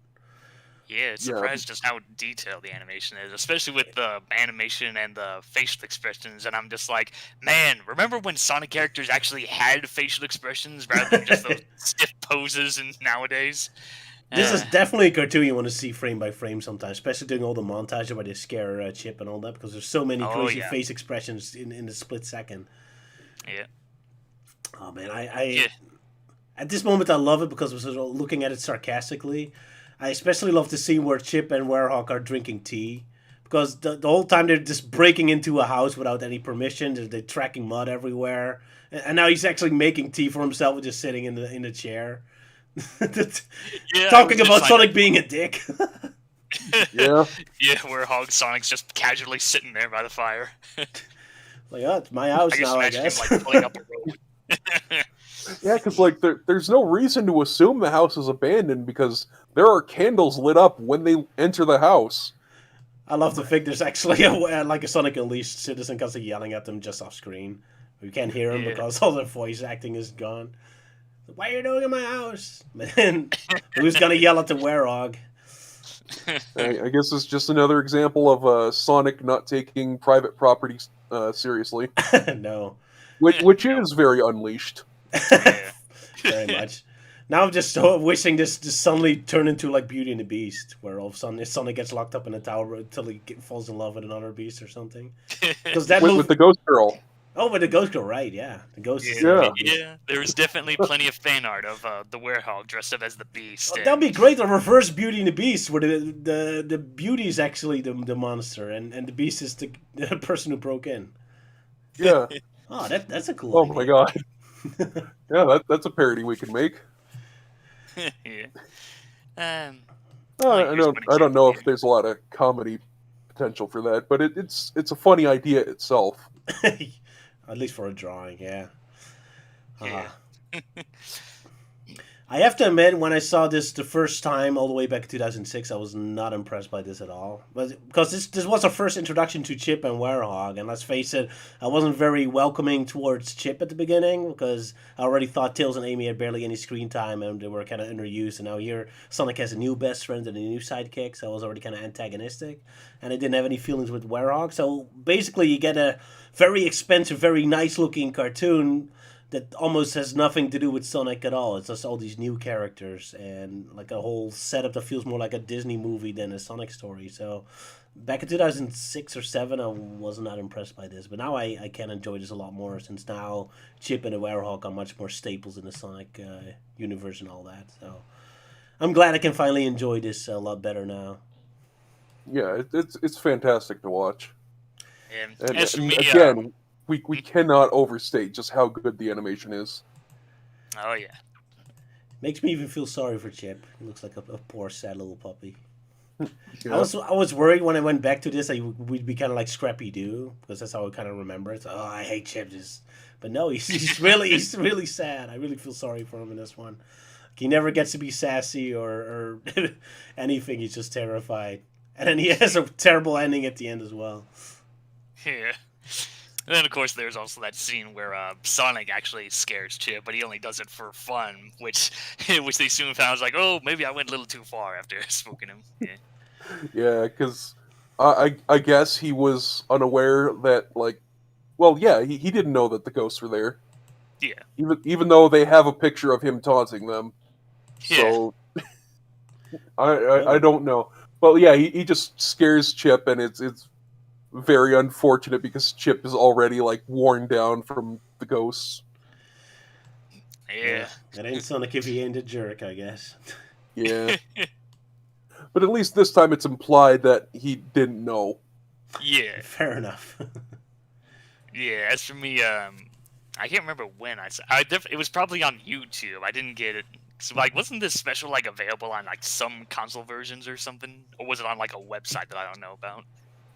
Yeah, it's Yeah. surprised just how detailed the animation is, especially with the animation and the facial expressions. And I'm just like, man, remember when Sonic characters actually had facial expressions rather than just those stiff poses and nowadays? This is definitely a cartoon you want to see frame by frame sometimes, especially doing all the montage where they scare Chip and all that, because there's so many crazy yeah. face expressions in a split second. Yeah. Oh man, I at this moment I love it because I was sort of looking at it sarcastically. I especially love the scene where Chip and Werehog are drinking tea, because the whole time they're just breaking into a house without any permission. They're tracking mud everywhere, and now he's actually making tea for himself and just sitting in the chair. Yeah, Talking about like, Sonic being a dick. Yeah. Yeah, Werehog Sonic's just casually sitting there by the fire. Like, oh, it's my house I just now, I imagine guess. him like pulling up a road. Yeah, because like there's no reason to assume the house is abandoned because there are candles lit up when they enter the house. I love to think there's actually a Sonic Unleashed citizen constantly yelling at them just off screen. We can't hear him because all the voice acting is gone. What are you doing in my house? But then who's gonna yell at the Werehog? I guess it's just another example of Sonic not taking private property seriously, No. which Yep. is very unleashed. Yeah. Very much. Now I'm just so wishing this suddenly turn into like Beauty and the Beast, where all of a sudden Sonic gets locked up in a tower until he falls in love with another beast or something. Because that With the Ghost Girl. Oh, with the Ghost Girl, right? Yeah, the Ghost is Yeah, Yeah. yeah. There was definitely plenty of fan art of the Werehog dressed up as the Beast. That'd be great. A reverse Beauty and the Beast, where the Beauty is actually the monster, and the Beast is the person who broke in. Yeah. Oh, that's a cool Oh idea. my god. Yeah, that's a parody we could make. Yeah. Um, I here's don't one I don't know example if there's a lot of comedy potential for that, but it's a funny idea itself. At least for a drawing, yeah. here. Uh, I have to admit, when I saw this the first time, all the way back in 2006, I was not impressed by this at all. But because this was our first introduction to Chip and Werehog, and let's face it, I wasn't very welcoming towards Chip at the beginning because I already thought Tails and Amy had barely any screen time and they were kind of underused. And now here, Sonic has a new best friend and a new sidekick, so I was already kind of antagonistic, and I didn't have any feelings with Werehog. So basically, you get a very expensive, very nice looking cartoon that almost has nothing to do with Sonic at all. It's just all these new characters and like a whole setup that feels more like a Disney movie than a Sonic story. So back in 2006 or 7, I was not impressed by this. But now I can enjoy this a lot more since now Chip and the Werehog are much more staples in the Sonic universe and all that. So I'm glad I can finally enjoy this a lot better now. Yeah, it's fantastic to watch. And as for me, again, we cannot overstate just how good the animation is. oh yeah. Makes me even feel sorry for Chip. He looks like a poor, sad little puppy. Yeah. I was worried when I went back to this we'd be kind of like Scrappy Doo because that's how I kind of remember it. Oh, I hate Chip. But no, he's really sad. I really feel sorry for him in this one. He never gets to be sassy or anything. He's just terrified, and then he has a terrible ending at the end as well. Yeah. And then, of course, there's also that scene where Sonic actually scares Chip, but he only does it for fun, which they soon found was like, oh, maybe I went a little too far after spooking him. Yeah. Yeah, because I guess he was unaware that, like, well, yeah, he didn't know that the ghosts were there. Yeah. Even though they have a picture of him taunting them. Yeah. So I don't know. But yeah, he just scares Chip, and it's very unfortunate because Chip is already like worn down from the ghosts. Yeah. It ain't Sonic if he ain't a jerk, I guess. Yeah. But at least this time it's implied that he didn't know. Yeah. Fair enough. Yeah. As for me, I can't remember when it was probably on YouTube. I didn't get it. So, like, wasn't this special like available on like some console versions or something, or was it on like a website that I don't know about?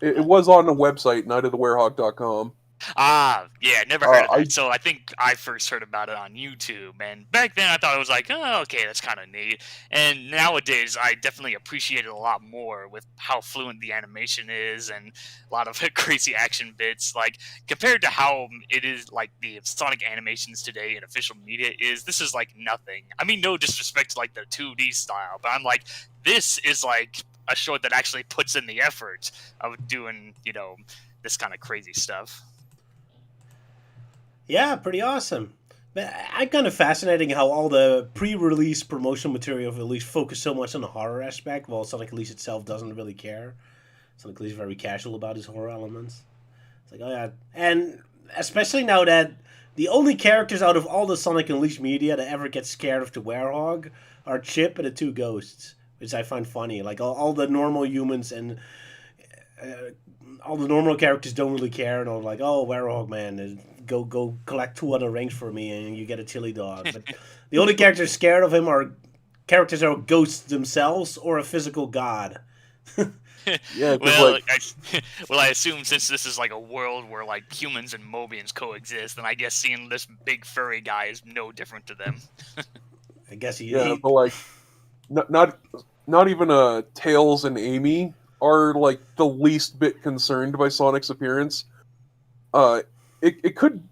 It was on a website, nightofthewerehog.com. Ah, yeah, never heard of that. I- So I think I first heard about it on YouTube, and back then I thought it was like, oh, okay, that's kind of neat. And nowadays, I definitely appreciate it a lot more with how fluent the animation is and a lot of crazy action bits. Like compared to how it is, like the Sonic animations today in official media is. This is like nothing. I mean, no disrespect to like the 2D style, but I'm like, this is like a show that actually puts in the effort of doing, this kind of crazy stuff. Yeah, pretty awesome. But I kind of fascinating how all the pre-release promotional material of Elise focus so much on the horror aspect, while Sonic Elise itself doesn't really care. Sonic Elise is very casual about his horror elements. It's like, oh yeah, and especially now that the only characters out of all the Sonic Unleashed media that ever get scared of the Werehog are Chip and the two ghosts, which I find funny. Like all the normal humans and all the normal characters don't really care, and are like, oh, Werehog man, go collect 2 other rings for me and you get a chili dog. But the only characters scared of him are characters that are ghosts themselves or a physical god. Yeah, 'cause, Well, like, I assume since this is like a world where like humans and Mobians coexist, then I guess seeing this big furry guy is no different to them. I guess yeah, but like, not even Tails and Amy are like the least bit concerned by Sonic's appearance. It could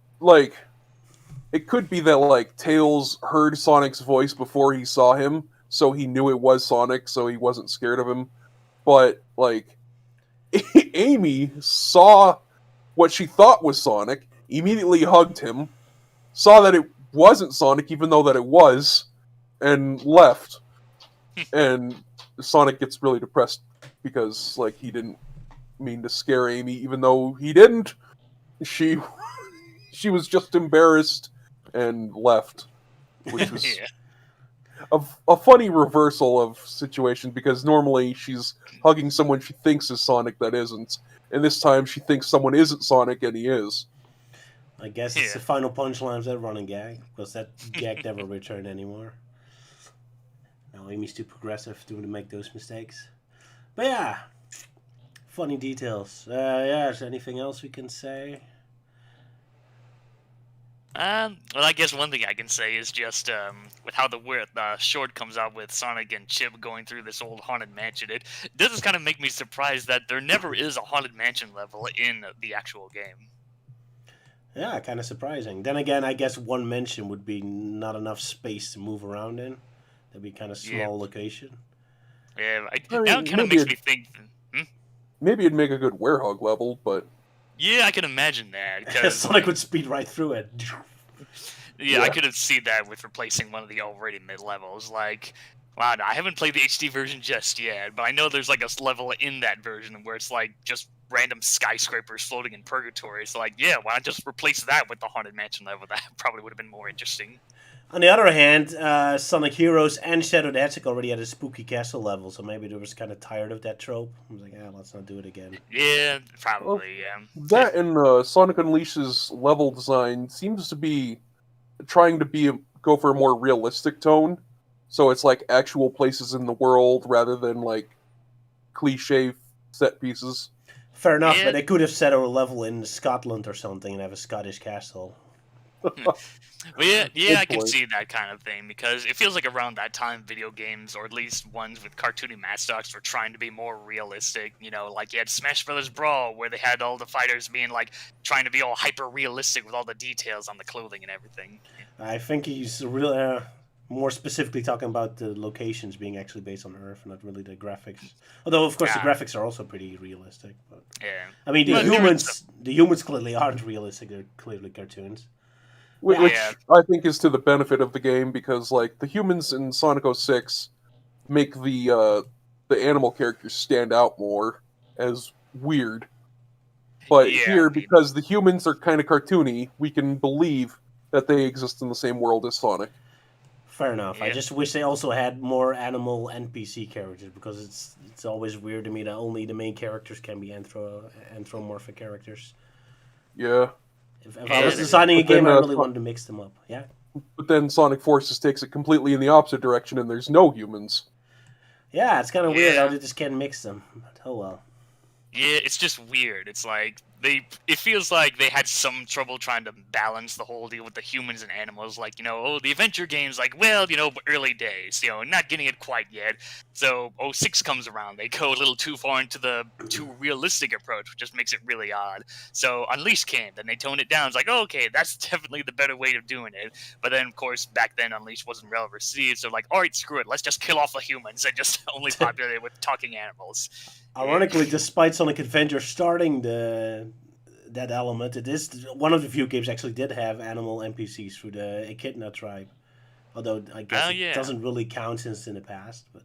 be that like Tails heard Sonic's voice before he saw him, so he knew it was Sonic, so he wasn't scared of him. but like Amy saw what she thought was Sonic, immediately hugged him, saw that it wasn't Sonic, even though that it was, and left. And Sonic gets really depressed because like he didn't mean to scare Amy, even though he didn't. She was just embarrassed and left, which was Yeah. a funny reversal of situation, because normally she's hugging someone she thinks is Sonic that isn't, and this time she thinks someone isn't Sonic and he is. I guess it's the final punchline of that running gag, because that gag never returned anymore. Now Amy's too progressive to make those mistakes. But yeah, funny details. Yeah, is there anything else we can say? Well, I guess one thing I can say is just with how the short comes out with Sonic and Chip going through this old haunted mansion. It does kind of make me surprised that there never is a haunted mansion level in the actual game. Yeah, kind of surprising. Then again, I guess one mention would be not enough space to move around in. That'd be kind of small location. Yeah, I mean, now it kind of makes me think. Maybe it'd make a good Werehog level, but Yeah, I can imagine that. Cause, Sonic would speed right through it. Yeah, I could have seen that with replacing one of the already mid levels. Like, wow, I haven't played the HD version just yet, but I know there's like a level in that version where it's like just random skyscrapers floating in purgatory. It's like, yeah, why not just replace that with the haunted mansion level? That probably would have been more interesting. On the other hand, Sonic Heroes and Shadow the Hedgehog already had a spooky castle level, so maybe they was kind of tired of that trope. I was like, let's not do it again. Yeah, probably, yeah. That and Sonic Unleashed's level design seems to be trying to go for a more realistic tone. So it's like actual places in the world rather than like cliche set pieces. Fair enough, but they could have set a level in Scotland or something and have a Scottish castle. Well, yeah, I can see that kind of thing, because it feels like around that time video games, or at least ones with cartoony mascots, were trying to be more realistic. You know, like you had Smash Brothers Brawl, where they had all the fighters being like trying to be all hyper realistic with all the details on the clothing and everything. I think he's really more specifically talking about the locations being actually based on Earth, not really the graphics. Although, of course, the graphics are also pretty realistic. But yeah, I mean, the humans clearly aren't realistic; they're clearly cartoons. Which I think is to the benefit of the game, because like the humans in Sonic 06 make the animal characters stand out more as weird. But here, because the humans are kind of cartoony, we can believe that they exist in the same world as Sonic. Fair enough. I just wish they also had more animal NPC characters, because it's always weird to me that only the main characters can be anthropomorphic characters. Yeah. If I was designing a game, I really wanted to mix them up. Yeah. But then Sonic Forces takes it completely in the opposite direction, and there's no humans. Yeah, it's kind of weird how they just can't mix them. But oh well. Yeah, it's just weird. It's like it feels like they had some trouble trying to balance the whole deal with the humans and animals. Like, the adventure game's like, well, early days, not getting it quite yet. So 06 comes around, they go a little too far into the too realistic approach, which just makes it really odd. So Unleashed came, then they toned it down. It's like, okay, that's definitely the better way of doing it. But then, of course, back then Unleashed wasn't well received, so like, all right, screw it, let's just kill off the humans and just only populate it with talking animals. Ironically, despite Sonic Adventure starting that element, it is one of the few games actually did have animal NPCs through the Echidna tribe. Although I guess it doesn't really count since in the past, but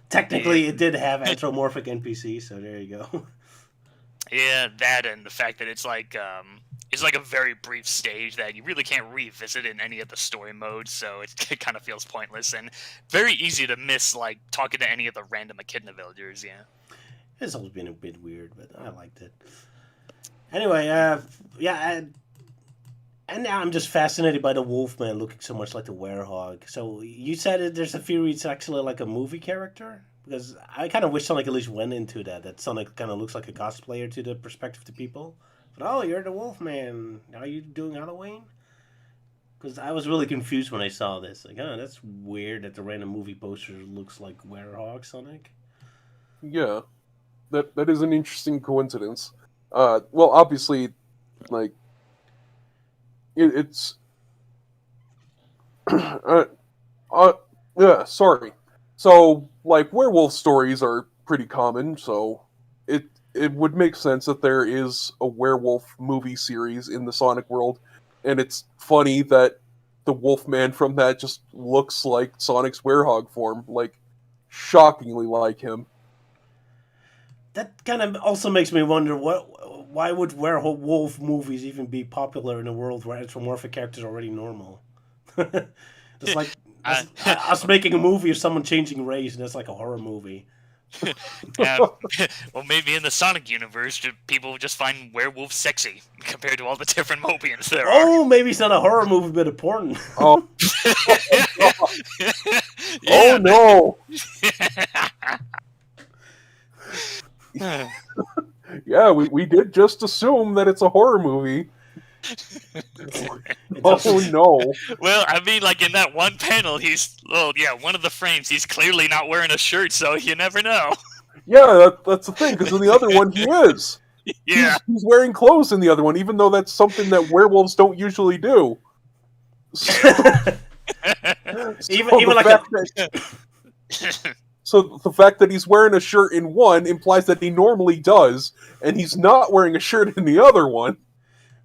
technically it did have anthropomorphic NPCs. So there you go. Yeah, that and the fact that it's like a very brief stage that you really can't revisit in any of the story modes, so it kind of feels pointless and very easy to miss, like talking to any of the random Echidna villagers. Yeah. It's always been a bit weird, but I liked it. Anyway, and now I'm just fascinated by the Wolfman looking so much like the Werehog. So you said there's a theory it's actually like a movie character? Because I kind of wish Sonic at least went into that Sonic kind of looks like a cosplayer to the perspective to people. But, you're the Wolfman. Are you doing Halloween? Because I was really confused when I saw this. Like, that's weird that the random movie poster looks like Werehog Sonic. Yeah. That is an interesting coincidence. Well, obviously, like, it's... yeah, sorry. So, like, werewolf stories are pretty common, so it would make sense that there is a werewolf movie series in the Sonic world, and it's funny that the Wolfman from that just looks like Sonic's Werehog form, like shockingly like him. That kind of also makes me wonder why would werewolf movies even be popular in a world where anthropomorphic characters are already normal? It's like us making a movie of someone changing race, and it's like a horror movie. Well, maybe in the Sonic universe, people just find werewolves sexy compared to all the different Mobians there are. Oh, maybe it's not a horror movie, but important. Oh, Yeah. oh no! Yeah, we did just assume that it's a horror movie. Oh no! Well, I mean, like in that one panel, one of the frames, he's clearly not wearing a shirt, so you never know. Yeah, that's the thing, because in the other one he is. Yeah. He's wearing clothes in the other one, even though that's something that werewolves don't usually do. Even like So the fact that he's wearing a shirt in one implies that he normally does, and he's not wearing a shirt in the other one.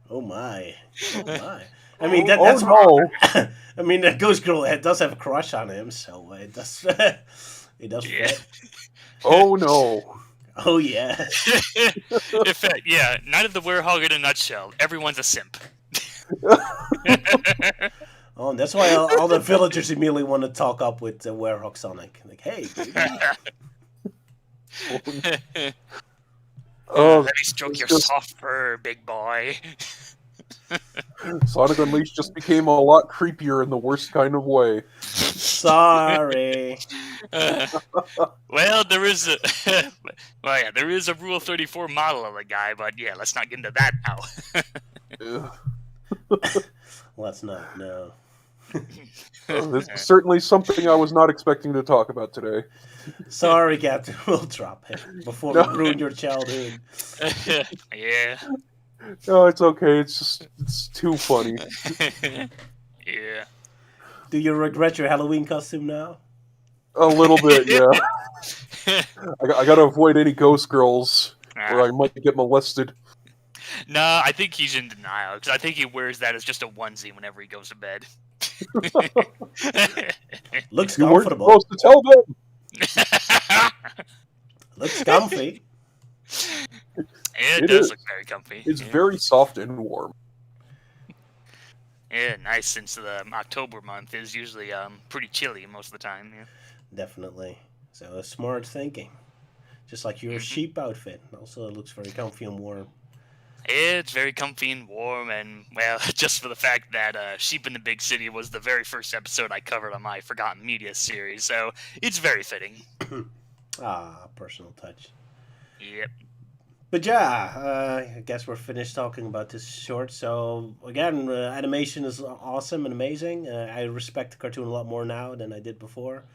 Oh my! Oh my! I mean, Oh that's no. I mean, that Ghost Girl does have a crush on him, so it does. It does fit. Oh no. Oh yeah. In fact, yeah, Night of the Werehog in a nutshell. Everyone's a simp. Oh, and that's why all the villagers immediately want to talk up with Werehog Sonic. Like, hey, baby. Let me stroke your soft fur, big boy. Sonic Unleashed just became a lot creepier in the worst kind of way. Sorry. Well, there is there is a Rule 34 model of the guy, but yeah, let's not get into that now. Let's not. No. This is certainly something I was not expecting to talk about today. Sorry, Captain. We'll drop it before we ruin your childhood. Yeah. No, it's okay. It's too funny. Yeah. Do you regret your Halloween costume now? A little bit, yeah. I gotta avoid any ghost girls, or I might get molested. No, I think he's in denial, because I think he wears that as just a onesie whenever he goes to bed. Looks You weren't comfortable. supposed to tell them. Looks comfy. It It does is. look very comfy. It's Yeah. very soft and warm. Yeah, nice, since the October month is usually pretty chilly most of the time. Yeah. Definitely. So smart thinking. Just like your sheep outfit. Also, it looks very comfy and warm. It's very comfy and warm, and, well, just for the fact that Sheep in the Big City was the very first episode I covered on my Forgotten Media series, so it's very fitting. Personal touch. Yep. But yeah, I guess we're finished talking about this short. So again, animation is awesome and amazing. I respect the cartoon a lot more now than I did before.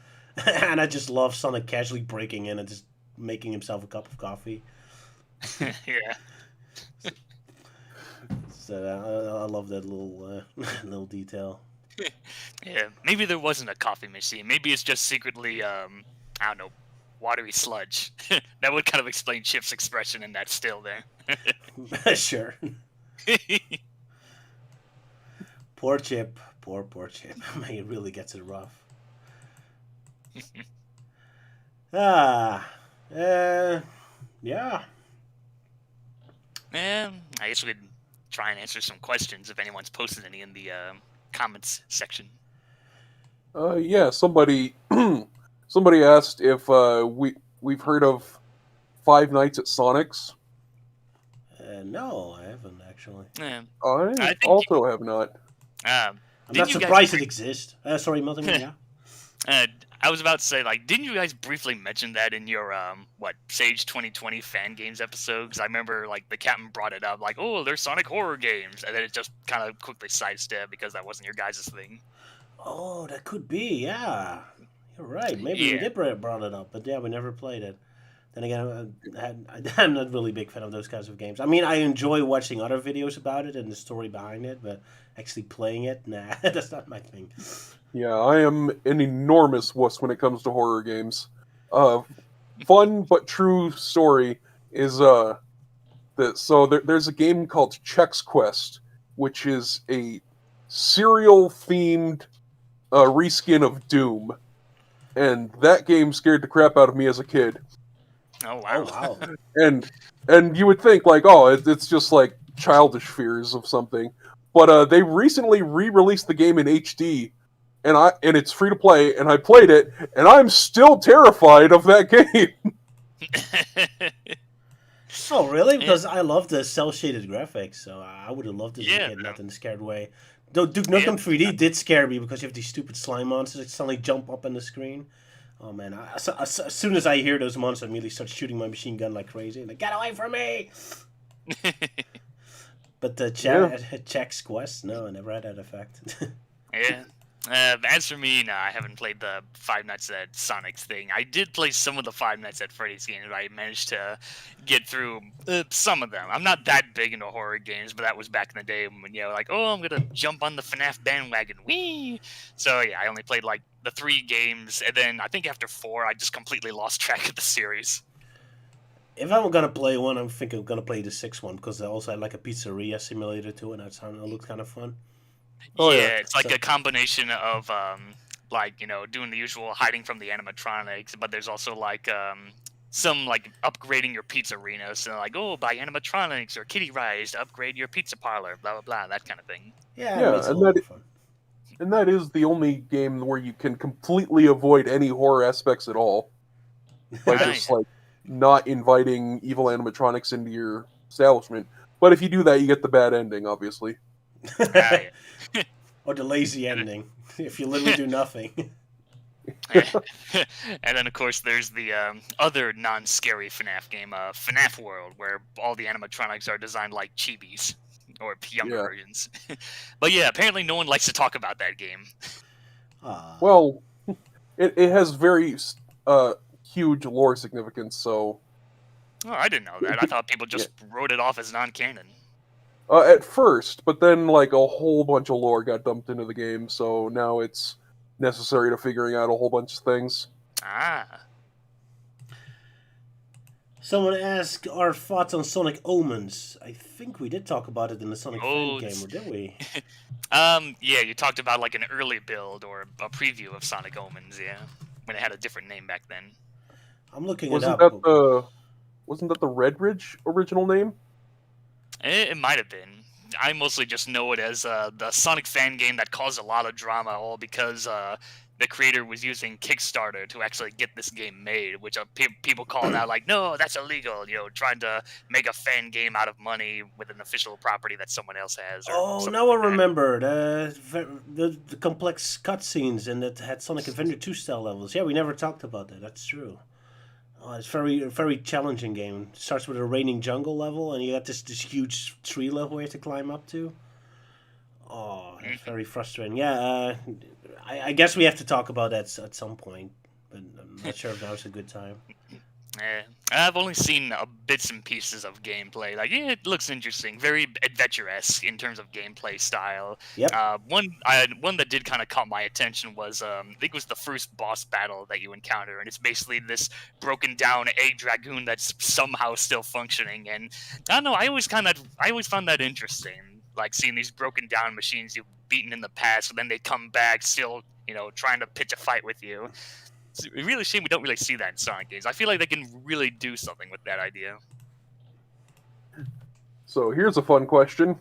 And I just love Sonic casually breaking in and just making himself a cup of coffee. Yeah. So I love that little little detail. Yeah, maybe there wasn't a coffee machine. Maybe it's just secretly, I don't know, watery sludge. That would kind of explain Chip's expression in that still there. Sure. Poor Chip. Poor Chip. Man, he really gets it rough. Yeah. I guess we could try and answer some questions if anyone's posted any in the comments section. Yeah, somebody asked if we've heard of Five Nights at Sonic's. No, I haven't actually. Yeah. I think also have not. I'm Didn't not you guys surprised it exists. Sorry, Milton. Yeah. I was about to say, like, didn't you guys briefly mention that in your, Sage 2020 fan games episode? Because I remember, like, the captain brought it up, like, oh, there's Sonic horror games. And then it just kind of quickly sidestepped because that wasn't your guys' thing. Oh, that could be. Yeah, you're right. Maybe we did brought it up, but yeah, we never played it. Then again, I'm not really a big fan of those kinds of games. I mean, I enjoy watching other videos about it and the story behind it, but actually playing it, nah, that's not my thing. Yeah, I am an enormous wuss when it comes to horror games. fun but true story is there's a game called Chex Quest, which is a cereal themed reskin of Doom, and that game scared the crap out of me as a kid. Oh Oh wow. wow. And you would think like, oh, it's just like childish fears of something, but they recently re-released the game in HD, and it's free to play, and I played it, and I'm still terrified of that game. Oh really? Yeah. Because I love the cell shaded graphics, so I would have loved this as a Yeah, kid, man. not in a scared way. Though Duke Yeah. Nukem 3D did scare me because you have these stupid slime monsters that suddenly jump up on the screen. Oh man! As soon as I hear those monsters, I immediately start shooting my machine gun like crazy. Like, get away from me! But the Chex Quest, no, I never had that effect. Yeah. As for me, no, I haven't played the Five Nights at Sonic's thing. I did play some of the Five Nights at Freddy's games. I managed to get through some of them. I'm not that big into horror games, but that was back in the day when, like, oh, I'm gonna jump on the FNAF bandwagon. Whee! So yeah, I only played like the 3 games, and then I think after 4, I just completely lost track of the series. If I'm gonna play one, I'm thinking I'm gonna play the 6th one because they also had like a pizzeria simulator too, and that looked kind of fun. Oh, Yeah, yeah. it's like So- a combination of like doing the usual hiding from the animatronics, but there's also like some like upgrading your pizzeria, so like, oh, buy animatronics or kitty rides to upgrade your pizza parlor, blah blah blah, that kind of thing. Yeah, Yeah, it's a and lot that- of fun. And that is the only game where you can completely avoid any horror aspects at all. By Right. just like not inviting evil animatronics into your establishment. But if you do that, you get the bad ending, obviously. Ah, yeah. Or the lazy ending, if you literally do nothing. And then of course there's the other non-scary FNAF game, FNAF World, where all the animatronics are designed like chibis or younger Yeah. versions. But yeah, apparently no one likes to talk about that game. Well, it has very huge lore significance, so Oh, I didn't know that. I thought people just wrote it off as non-canon. at first, but then like a whole bunch of lore got dumped into the game, so now it's necessary to figuring out a whole bunch of things. Ah. Someone asked our thoughts on Sonic Omens. I think we did talk about it in the Sonic Oh, fan game, or did we? Yeah, you talked about like an early build or a preview of Sonic Omens, yeah, when it had a different name back then. I'm looking Wasn't it up. that the Red Ridge original name? It might have been. I mostly just know it as the Sonic fan game that caused a lot of drama, all because the creator was using Kickstarter to actually get this game made, which people call now like, no, that's illegal. Trying to make a fan game out of money with an official property that someone else has. Or Oh, something now I like that. remember the complex cutscenes and that had Sonic Adventure 2 style levels. Yeah, we never talked about that. That's true. Oh, it's very challenging game. It starts with a raining jungle level, and you got this huge tree level you have to climb up to. Oh, it's very frustrating. Yeah, I guess we have to talk about that at some point, but I'm not sure if now's a good time. I've only seen bits and pieces of gameplay. Like, yeah, it looks interesting, very adventure-esque in terms of gameplay style. Yep. One that did kind of caught my attention was I think it was the first boss battle that you encounter, and it's basically this broken down egg dragoon that's somehow still functioning. And I don't know, I always found that interesting, like seeing these broken down machines you've beaten in the past, and then they come back still, trying to pitch a fight with you. It's a really shame we don't really see that in Sonic games. I feel like they can really do something with that idea. So here's a fun question.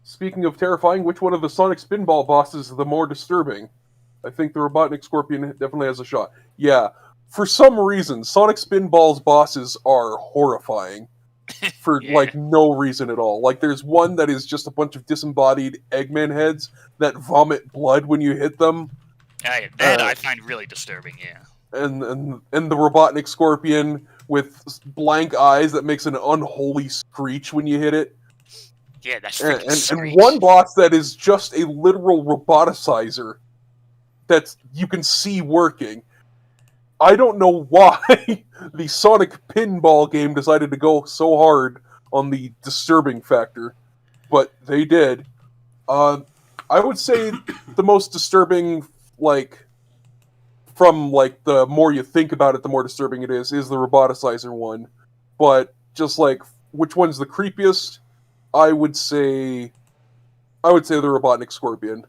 Speaking of terrifying, which one of the Sonic Spinball bosses is the more disturbing? I think the Robotnik Scorpion definitely has a shot. Yeah, for some reason, Sonic Spinball's bosses are horrifying. For, Yeah. like, no reason at all. Like, there's one that is just a bunch of disembodied Eggman heads that vomit blood when you hit them. That I find really disturbing, yeah. And the Robotnik Scorpion with blank eyes that makes an unholy screech when you hit it. Yeah, that's freaking And Screech. one boss that is just a literal roboticizer that you can see working. I don't know why the Sonic Pinball game decided to go so hard on the disturbing factor, but they did. I would say the most disturbing, like, from like the more you think about it, the more disturbing it is the roboticizer one. But just like which one's the creepiest, I would say the Robotnik Scorpion.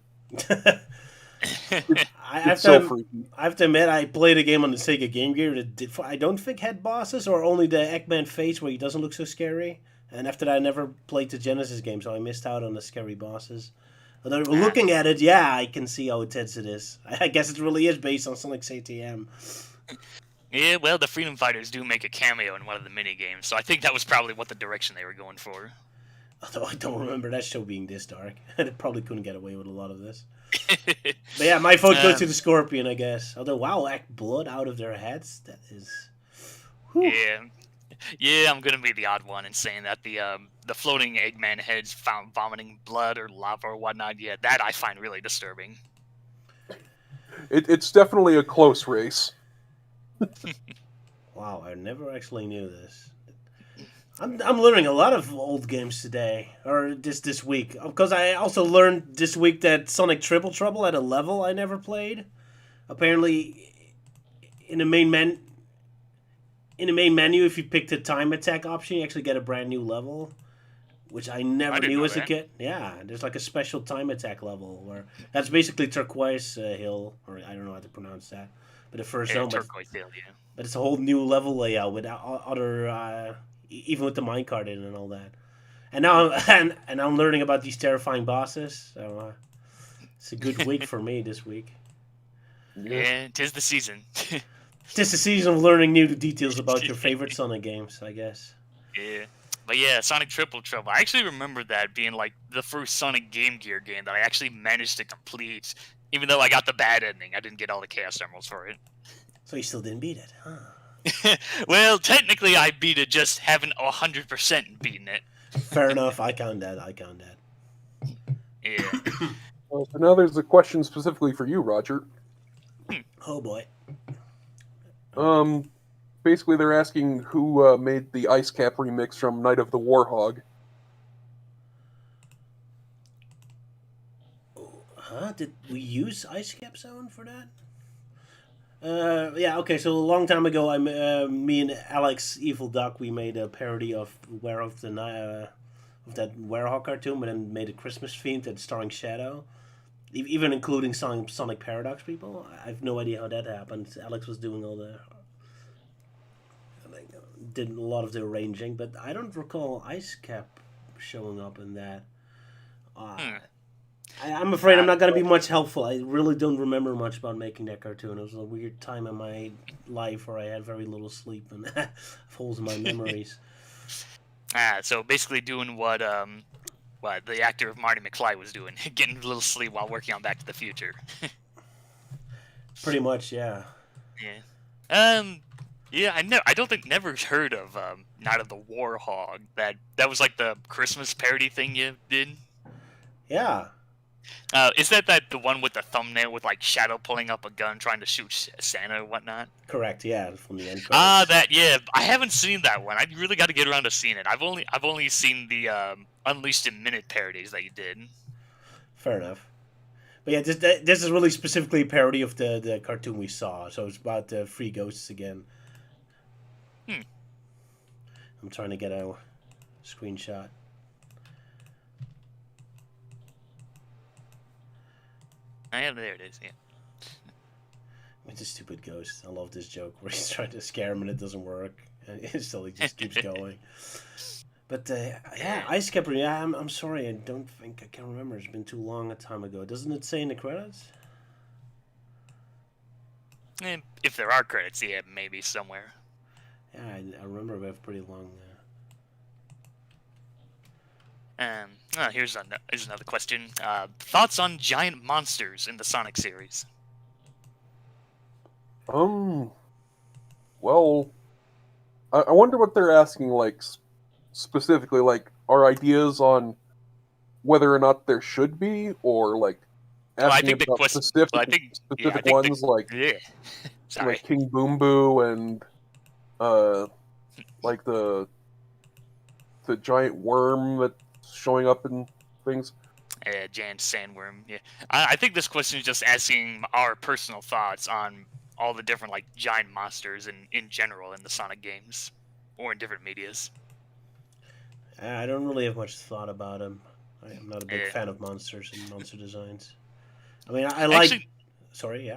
It's so freaky. I have to admit, I played a game on the Sega Game Gear that I don't think had bosses, or only the Eggman face where he doesn't look so scary. And after that, I never played the Genesis game, so I missed out on the scary bosses. Although looking at it, yeah, I can see how intense it is. I guess it really is based on Sonic's ATM. Yeah, well, the Freedom Fighters do make a cameo in one of the mini games, so I think that was probably what the direction they were going for. Although I don't remember that show being this dark. It probably couldn't get away with a lot of this. But yeah, my vote goes to the Scorpion, I guess. Although, wow, act blood out of their heads? That is... Whew. Yeah, I'm gonna be the odd one in saying that the floating Eggman heads found vomiting blood or lava or whatnot. Yeah, that I find really disturbing. It's definitely a close race. Wow, I never actually knew this. I'm learning a lot of old games today, or this week, because I also learned this week that Sonic Triple Trouble had a level I never played. Apparently, in the main menu, if you pick the time attack option, you actually get a brand new level, which I never knew as a kid. Yeah, there's like a special time attack level where that's basically Turquoise Hill, or I don't know how to pronounce that, but the first zone. Turquoise Hill, yeah. But it's a whole new level layout with other, even with the minecart in and all that. And now, and I'm learning about these terrifying bosses. So it's a good week for me this week. Yeah, 'tis the season. Just a season of learning new details about your favorite Sonic games, I guess. Yeah. But yeah, Sonic Triple Trouble. I actually remember that being like the first Sonic Game Gear game that I actually managed to complete. Even though I got the bad ending, I didn't get all the Chaos Emeralds for it. So you still didn't beat it, huh? Well, technically I beat it, just haven't 100% beaten it. Fair enough, I count that. Yeah. So now there's a question specifically for you, Roger. Oh boy. Basically they're asking who made the Ice Cap remix from Night of the Werehog. Huh? Did we use Ice Cap sound for that? Yeah, okay, so a long time ago, me and Alex Evil Duck, we made a parody of of that Werehog cartoon, but then made a Christmas themed and starring Shadow, even including Sonic Paradox people. I have no idea how that happened. Alex was doing did a lot of the arranging, but I don't recall Ice Cap showing up in that. I'm afraid I'm not going to be much helpful. I really don't remember much about making that cartoon. It was a weird time in my life where I had very little sleep and holes in my memories. So basically doing what the actor of Marty McFly was doing, getting a little sleep while working on Back to the Future. Pretty much, yeah. Yeah. Yeah, I don't think never heard of Night of the Werehog. That was like the Christmas parody thing you did. Yeah. Is that the one with the thumbnail with like Shadow pulling up a gun trying to shoot Santa or whatnot? Correct. Yeah, from the end. Yeah. I haven't seen that one. I really got to get around to seeing it. I've only seen the Unleashed in Minute parodies that you did. Fair enough. But yeah, this is really specifically a parody of the cartoon we saw. So it's about the three ghosts again. I'm trying to get a screenshot. There it is, yeah. It's a stupid ghost. I love this joke where he's trying to scare him and it doesn't work. And still he just keeps going. But yeah, Ice Cap, yeah, I'm sorry, I don't think I can remember. It's been too long a time ago. Doesn't it say in the credits? If there are credits, yeah, maybe somewhere. Yeah, I remember we have pretty long Here's another question. Thoughts on giant monsters in the Sonic series? Well, I wonder what they're asking, like, specifically, like, our ideas on whether or not there should be, or, like, asking about specific ones, like King Boom Boo and, like, the giant worm that's showing up in things. Giant sandworm, yeah. I think this question is just asking our personal thoughts on all the different like giant monsters in general in the Sonic games or in different medias. I don't really have much thought about him. I'm not a big Yeah. fan of monsters and monster designs. I mean, I like. Actually, Sorry, yeah.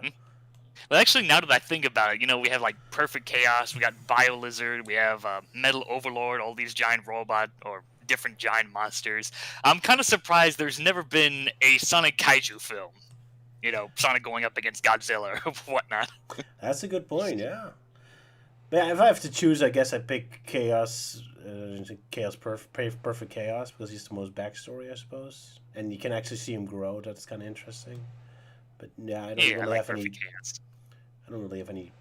well, actually, now that I think about it, we have like Perfect Chaos, we got Bio Lizard, we have Metal Overlord, all these giant robot or different giant monsters. I'm kind of surprised there's never been a Sonic Kaiju film. Sonic going up against Godzilla or whatnot. That's a good point. Yeah. But if I have to choose, I guess I pick Chaos. Perfect Chaos because he's the most backstory, I suppose, and you can actually see him grow. That's kind of interesting. But yeah, I don't Yeah, I really like have any. Perfect Chaos. I don't really have any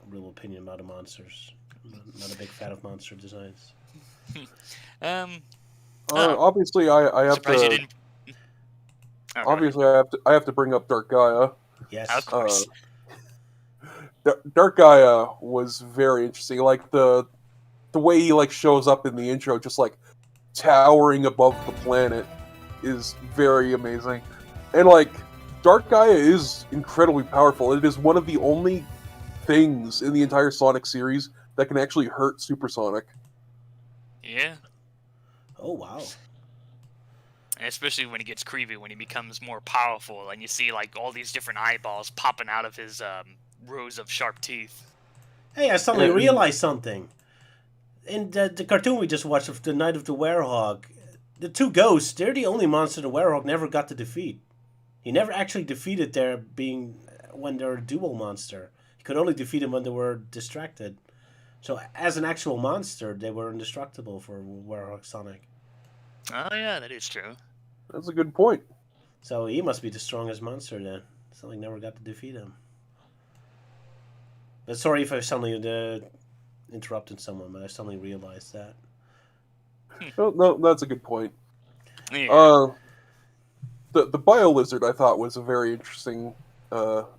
real opinion about the monsters. I'm not a big fan of monster designs. Um, Obviously, I have surprised you to. didn't. Oh, go ahead. Obviously, I have to bring up Dark Gaia. Yes. Of course. Dark Gaia was very interesting. Like the way he like shows up in the intro, just like towering above the planet, is very amazing. And like Dark Gaia is incredibly powerful. It is one of the only things in the entire Sonic series that can actually hurt Supersonic. Yeah. Oh wow. And especially when he gets creepy, when he becomes more powerful, and you see like all these different eyeballs popping out of his rows of sharp teeth. Hey, I suddenly Yeah. realized something. In the cartoon we just watched of the Night of the Werehog, the two ghosts, they're the only monster the Werehog never got to defeat. He never actually defeated their being when they're a dual monster. He could only defeat them when they were distracted. So as an actual monster, they were indestructible for Werehog Sonic. Oh yeah, that is true. That's a good point. So he must be the strongest monster then. Sonic never got to defeat him. But sorry if I suddenly interrupted someone, but I suddenly realized that. No, that's a good point. Yeah. The Bio Lizard I thought was a very interesting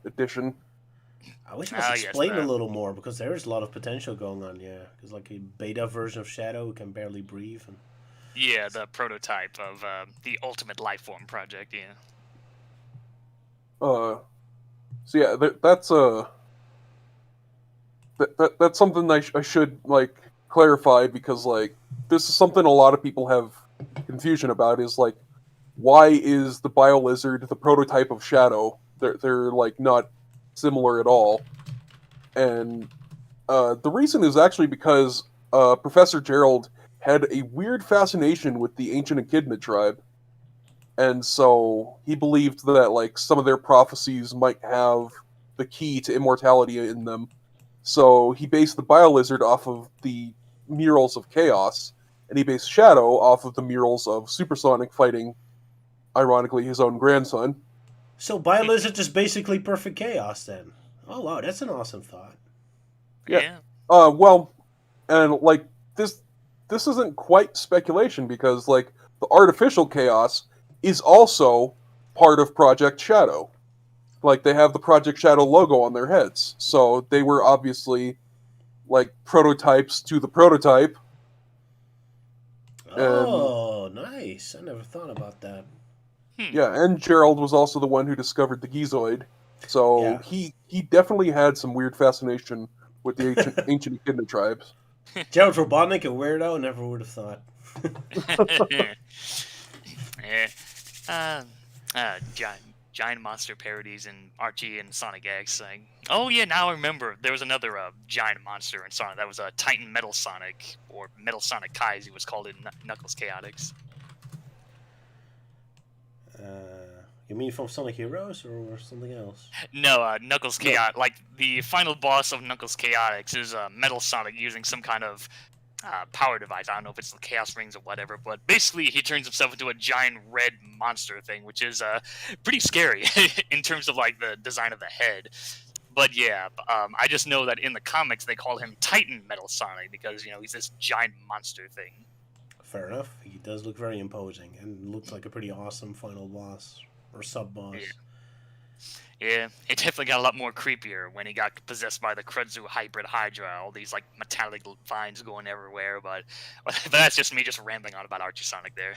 addition. I wish it was Ah, yes, explained a that. little more because there is a lot of potential going on. Yeah, because like a beta version of Shadow who can barely breathe. And Yeah, the prototype of the Ultimate Lifeform project. Yeah. So yeah, that's something I should like clarify because like this is something a lot of people have confusion about is like why is the Bio Lizard the prototype of Shadow? They're like not similar at all, and the reason is actually because Professor Gerald had a weird fascination with the ancient Echidna tribe, and so he believed that like some of their prophecies might have the key to immortality in them. So he based the Bio Lizard off of the murals of Chaos, and he based Shadow off of the murals of Supersonic fighting, ironically, his own grandson. so Biolizard is basically perfect chaos then. Oh wow, that's an awesome thought. Yeah. Yeah. Well, and like this isn't quite speculation because like the artificial chaos is also part of Project Shadow. Like they have the Project Shadow logo on their heads, so they were obviously like prototypes to the prototype. Oh, nice. I never thought about that. Yeah, and Gerald was also the one who discovered the Gizoid, so Yeah. he definitely had some weird fascination with the ancient Echidna tribes. Gerald Robotnik, a weirdo, never would have thought. Yeah. Giant monster parodies in Archie and Sonic X. Like, oh yeah, now I remember. There was another giant monster in Sonic. That was a Titan Metal Sonic, or Metal Sonic Kai, as he was called in Knuckles Chaotix. You mean from Sonic Heroes or something else? No, Knuckles Chaotix. Like the final boss of Knuckles Chaotix is Metal Sonic using some kind of power device. I don't know if it's the Chaos Rings or whatever, but basically he turns himself into a giant red monster thing, which is pretty scary in terms of like the design of the head. But yeah, I just know that in the comics they call him Titan Metal Sonic because he's this giant monster thing. Fair enough. He does look very imposing and looks like a pretty awesome final boss or sub boss. Yeah, it definitely got a lot more creepier when he got possessed by the Krudzu Hybrid Hydra, all these like metallic vines going everywhere, but that's just me just rambling on about Archie Sonic there.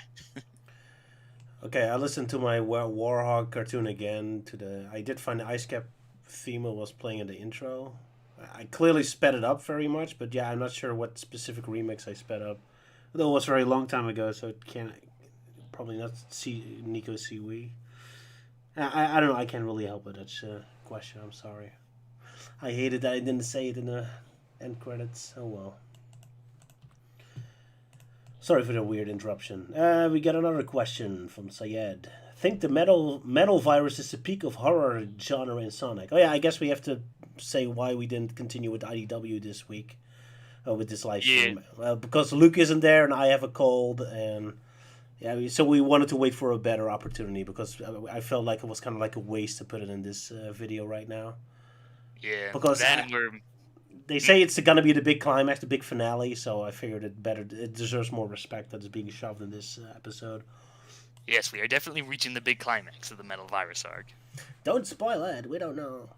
Okay, I listened to my Warhog cartoon again. I did find the Ice Cap theme was playing in the intro. I clearly sped it up very much, but yeah, I'm not sure what specific remix I sped up. Though it was a very long time ago, so it can't probably not see Nico Siwi. I don't know. I can't really help it. That's a question. I'm sorry. I hated that I didn't say it in the end credits. Oh well. Sorry for the weird interruption. We got another question from Syed. Think the metal virus is the peak of horror genre in Sonic. Oh yeah, I guess we have to say why we didn't continue with IDW this week, with this live stream. Because Luke isn't there and I have a cold, and yeah, so we wanted to wait for a better opportunity because I felt like it was kind of like a waste to put it in this video right now. Yeah, because they say it's going to be the big climax, the big finale, so I figured it deserves more respect that it's being shoved in this episode. Yes, we are definitely reaching the big climax of the Metal Virus arc. Don't spoil it. We don't know.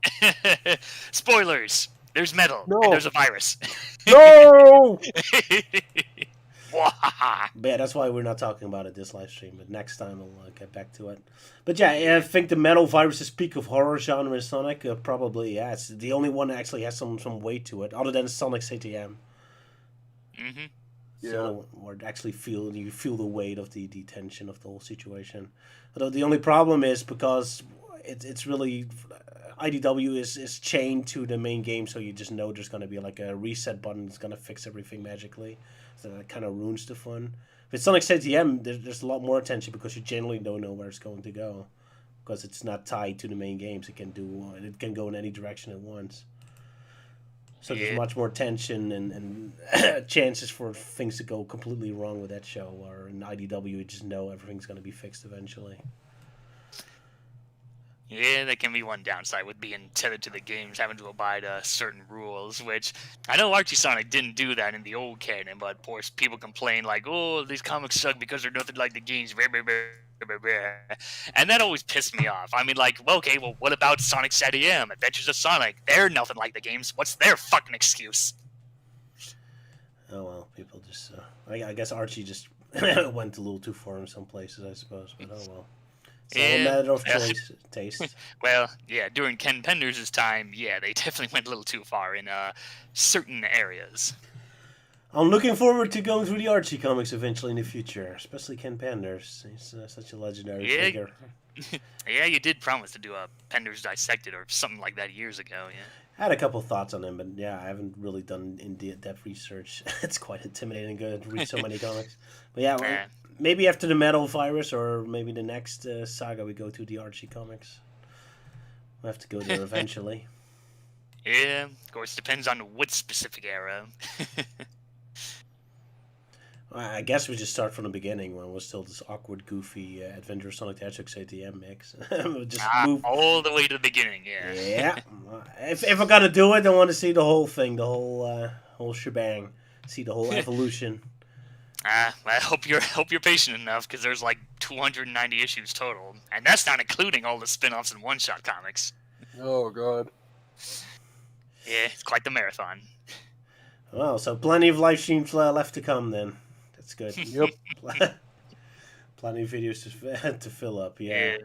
Spoilers. There's metal. No. And there's a virus. No! But yeah, that's why we're not talking about it this live stream. But next time we'll get back to it. But yeah, I think the metal virus's peak of horror genre in Sonic, probably, yeah. It's the only one that actually has some weight to it, other than Sonic CTM. Mm-hmm. Yeah. So where actually you feel the weight of the tension of the whole situation. Although the only problem is because it's really IDW is chained to the main game, so you just know there's going to be like a reset button that's going to fix everything magically. So that kind of ruins the fun. With Sonic CTM, there's a lot more attention because you generally don't know where it's going to go, because it's not tied to the main games. It can go in any direction at once. So there's much more tension and chances for things to go completely wrong with that show. Or in IDW, you just know everything's going to be fixed eventually. Yeah, that can be one downside with being tethered to the games, having to abide certain rules, which I know Archie Sonic didn't do that in the old canon, but of course people complain like, oh, these comics suck because they're nothing like the games, and that always pissed me off. I mean, like, well, okay, well, what about Sonic CTM, Adventures of Sonic? They're nothing like the games. What's their fucking excuse? Oh, well, people just... I guess Archie just went a little too far in some places, I suppose, but oh well. It's all a matter of choice, taste. Well, yeah, during Ken Penders' time, yeah, they definitely went a little too far in certain areas. I'm looking forward to going through the Archie comics eventually in the future, especially Ken Penders. He's such a legendary figure. Yeah, you did promise to do a Penders Dissected or something like that years ago, yeah. I had a couple of thoughts on him, but yeah, I haven't really done in-depth research. It's quite intimidating to read so many comics. But yeah, well, maybe after the Metal Virus or maybe the next saga we go to the Archie comics. We'll have to go there eventually. Yeah, of course, depends on what specific era. I guess we just start from the beginning when it was still this awkward, goofy Adventure of Sonic the Hedgehog ATM mix. Just move all the way to the beginning, yeah. Yeah. If I'm gonna do it, I want to see the whole thing, the whole shebang, see the whole evolution. I hope you're patient enough, because there's like 290 issues total, and that's not including all the spin-offs and one-shot comics. Oh god. Yeah, it's quite the marathon. Well, so plenty of live streams left to come then. That's good. Yep. Plenty of videos to fill up. Yeah.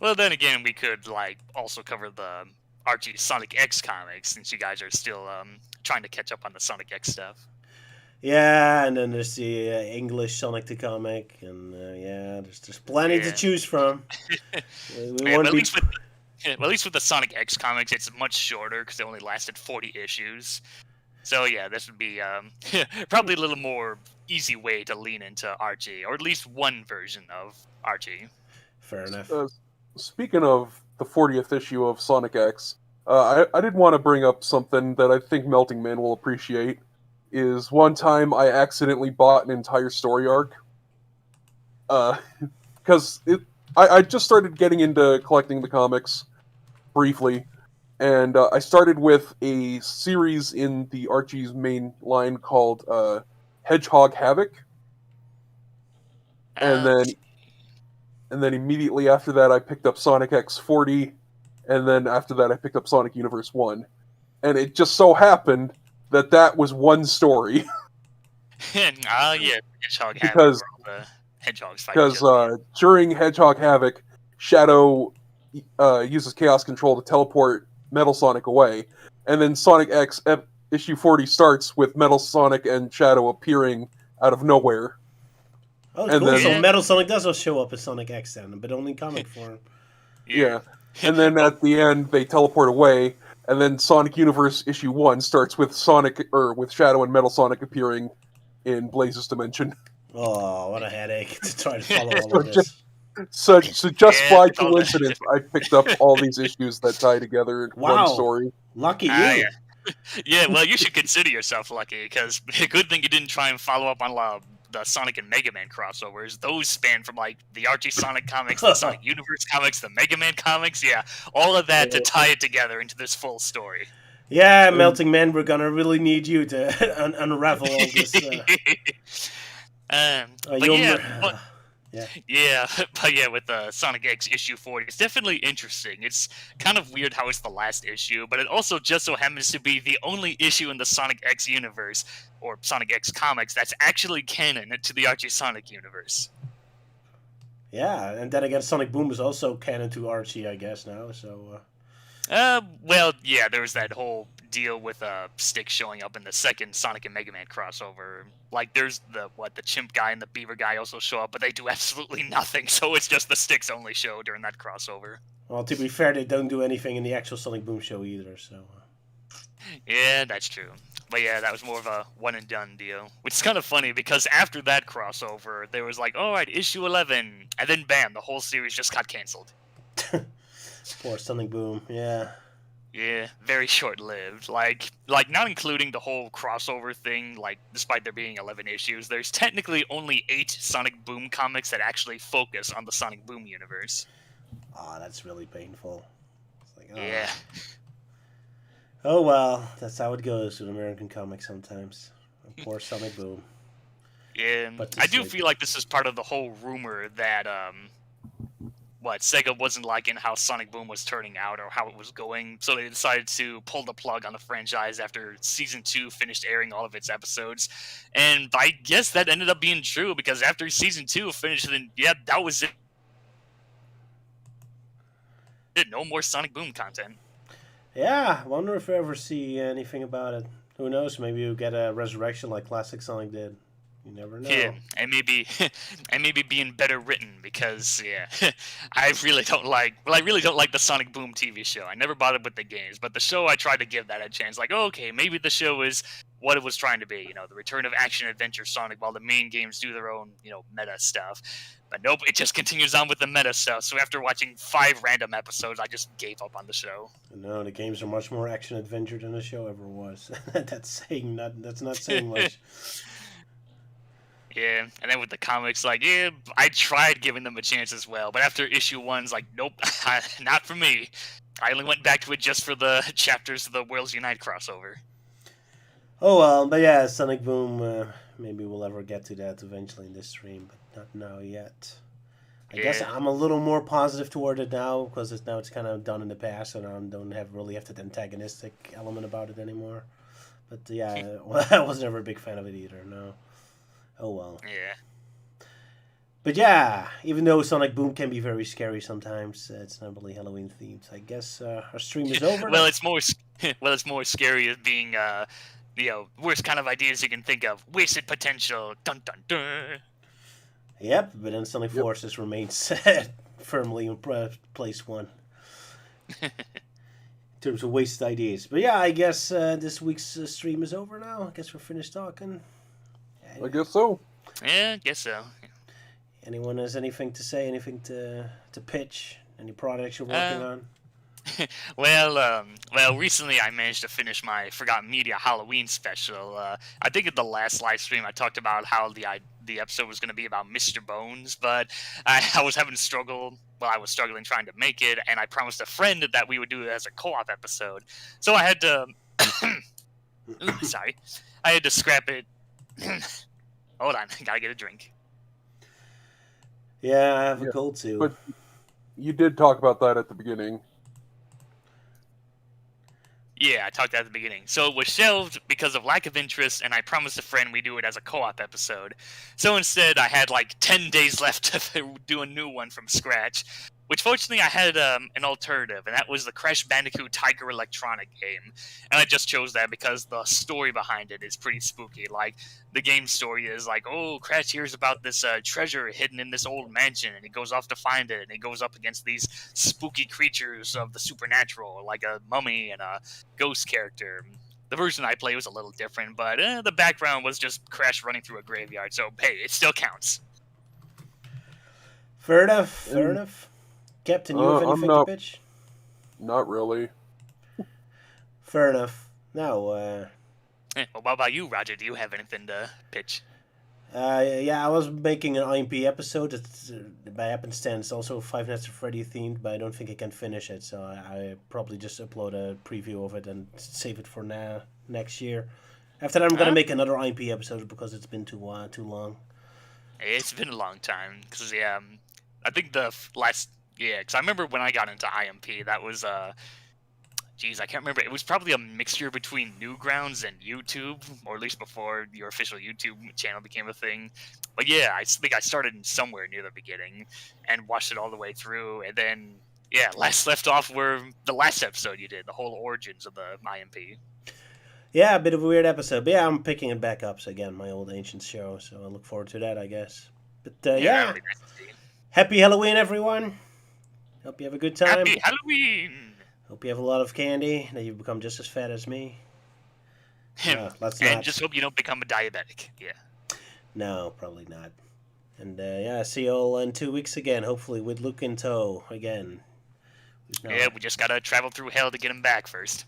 Well, then again, we could like also cover the Archie Sonic X comics, since you guys are still trying to catch up on the Sonic X stuff. Yeah, and then there's the English Sonic the comic, and there's plenty to choose from. At least with the Sonic X comics, it's much shorter because they only lasted 40 issues. So yeah, this would be probably a little more easy way to lean into Archie, or at least one version of Archie. Fair enough. Speaking of the 40th issue of Sonic X, I did want to bring up something that I think Melting Man will appreciate. Is one time I accidentally bought an entire story arc. Because I just started getting into collecting the comics briefly, and I started with a series in the Archie's main line called Hedgehog Havoc, and then immediately after that I picked up Sonic X40, and then after that I picked up Sonic Universe 1, and it just so happened that was one story. Yeah, Hedgehog Havoc. Because the hedgehogs fight during Hedgehog Havoc, Shadow uses Chaos Control to teleport Metal Sonic away, and then Sonic X issue 40 starts with Metal Sonic and Shadow appearing out of nowhere. Oh, And cool. then- So Metal Sonic does also show up as Sonic X then, but only in comic form. Yeah. And then at the end, they teleport away, and then Sonic Universe issue 1 starts with with Shadow and Metal Sonic appearing in Blaze's dimension. Oh, what a headache to try to follow all of this. So just Yeah, by it's all that. coincidence, I picked up all these issues that tie together in Wow. one story. Lucky you. Ah, Yeah, well, you should consider yourself lucky, because a good thing you didn't try and follow up on the Sonic and Mega Man crossovers. Those span from, like, the Archie Sonic comics, the Sonic Universe comics, the Mega Man comics, yeah, all of that to tie it together into this full story. Yeah, Melting Man, we're gonna really need you to unravel all this. But you'll yeah, mer- yeah, but yeah, with Sonic X issue 40, it's definitely interesting. It's kind of weird how it's the last issue, but it also just so happens to be the only issue in the Sonic X universe, or Sonic X comics, that's actually canon to the Archie Sonic universe. Yeah, and then again, Sonic Boom is also canon to Archie, I guess, now, so... Well, yeah, there was that whole deal with Stick showing up in the second Sonic and Mega Man crossover. Like, there's the chimp guy and the beaver guy also show up, but they do absolutely nothing, so it's just the Sticks only show during that crossover. Well, to be fair, they don't do anything in the actual Sonic Boom show either, so... Yeah, that's true. But yeah, that was more of a one-and-done deal. Which is kind of funny, because after that crossover, there was like, alright, issue 11, and then bam, the whole series just got cancelled. Poor Sonic Boom, yeah. Yeah, very short-lived. Like not including the whole crossover thing, like, despite there being 11 issues, there's technically only 8 Sonic Boom comics that actually focus on the Sonic Boom universe. Aw, that's really painful. It's like, Yeah. Oh well, that's how it goes with American comics sometimes. Poor Sonic Boom. Yeah, But I do like- feel like this is part of the whole rumor that, Sega wasn't liking how Sonic Boom was turning out or how it was going, so they decided to pull the plug on the franchise after Season 2 finished airing all of its episodes. And I guess that ended up being true, because after Season 2 finished, then, yeah, that was it. No more Sonic Boom content. Yeah, I wonder if we ever see anything about it. Who knows, maybe you'll get a resurrection like Classic Sonic did. You never know. Yeah, and maybe being better written, because I really don't like the Sonic Boom TV show. I never bothered with the games, but the show I tried to give that a chance. Like, okay, maybe the show is what it was trying to be, the return of action adventure Sonic, while the main games do their own, meta stuff. But nope, it just continues on with the meta stuff. So after watching 5 random episodes, I just gave up on the show. No, the games are much more action adventure than the show ever was. That's not saying much. Yeah, and then with the comics, like, yeah, I tried giving them a chance as well, but after issue 1's like, nope, not for me. I only went back to it just for the chapters of the Worlds Unite crossover. Oh well, but yeah, Sonic Boom, maybe we'll ever get to that eventually in this stream, but not now yet. I guess I'm a little more positive toward it now, because it's kind of done in the past, and I don't really have that antagonistic element about it anymore. But yeah, I was never a big fan of it either, no. Oh well. Yeah. But yeah, even though Sonic Boom can be very scary sometimes, it's not really Halloween themed. I guess our stream is over. Well, it's more scary as being worst kind of ideas you can think of. Wasted potential. Dun dun dun. Yep, but then Sonic Forces remains firmly in place 1. In terms of wasted ideas. But yeah, I guess this week's stream is over now. I guess we're finished talking. I guess so. Yeah, I guess so. Anyone has anything to say? Anything to pitch? Any projects you're working on? Well, recently I managed to finish my Forgotten Media Halloween special. I think at the last live stream I talked about how the episode was going to be about Mr. Bones, but I was having struggle. Well, I was struggling trying to make it, and I promised a friend that we would do it as a co-op episode. So I had to. Sorry, I had to scrap it. Hold on, gotta get a drink. Yeah, I have a cold too. But you did talk about that at the beginning. Yeah, I talked at the beginning. So it was shelved because of lack of interest, and I promised a friend we'd do it as a co-op episode. So instead, I had like 10 days left to do a new one from scratch. Which fortunately I had an alternative, and that was the Crash Bandicoot Tiger Electronic game. And I just chose that because the story behind it is pretty spooky. Like, the game story is like, oh, Crash hears about this treasure hidden in this old mansion, and he goes off to find it, and he goes up against these spooky creatures of the supernatural, like a mummy and a ghost character. The version I played was a little different, but the background was just Crash running through a graveyard, so hey, it still counts. Fair enough. Fair enough. Captain, you have anything to pitch? Not really. Fair enough. No. Well, what about you, Roger? Do you have anything to pitch? Yeah, I was making an IMP episode. It's, by happenstance, also Five Nights at Freddy themed, but I don't think I can finish it, so I probably just upload a preview of it and save it for next year. After that, I'm gonna make another IMP episode because it's been too long. It's been a long time because I think the last because I remember when I got into IMP, that was geez, I can't remember. It was probably a mixture between Newgrounds and YouTube, or at least before your official YouTube channel became a thing. But yeah, I think I started somewhere near the beginning and watched it all the way through, and then last left off were the last episode you did, the whole origins of the IMP. Yeah, a bit of a weird episode, but yeah, I'm picking it back up. So again, my old ancient show, so I look forward to that, I guess. But yeah, really nice to see. Happy Halloween, everyone. Hope you have a good time. Happy Halloween! Hope you have a lot of candy, that you become just as fat as me. Let's and not. just hope you don't become a diabetic. Yeah. No, probably not. And see you all in 2 weeks again, hopefully with Luke in tow again. Yeah, we just gotta travel through hell to get him back first.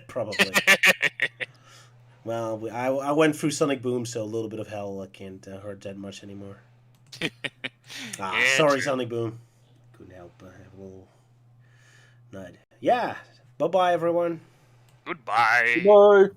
Probably. Well, I went through Sonic Boom, so a little bit of hell can't hurt that much anymore. Sorry, true. Sonic Boom. Couldn't help but have a little nut. Yeah. Bye-bye, everyone. Goodbye. Goodbye.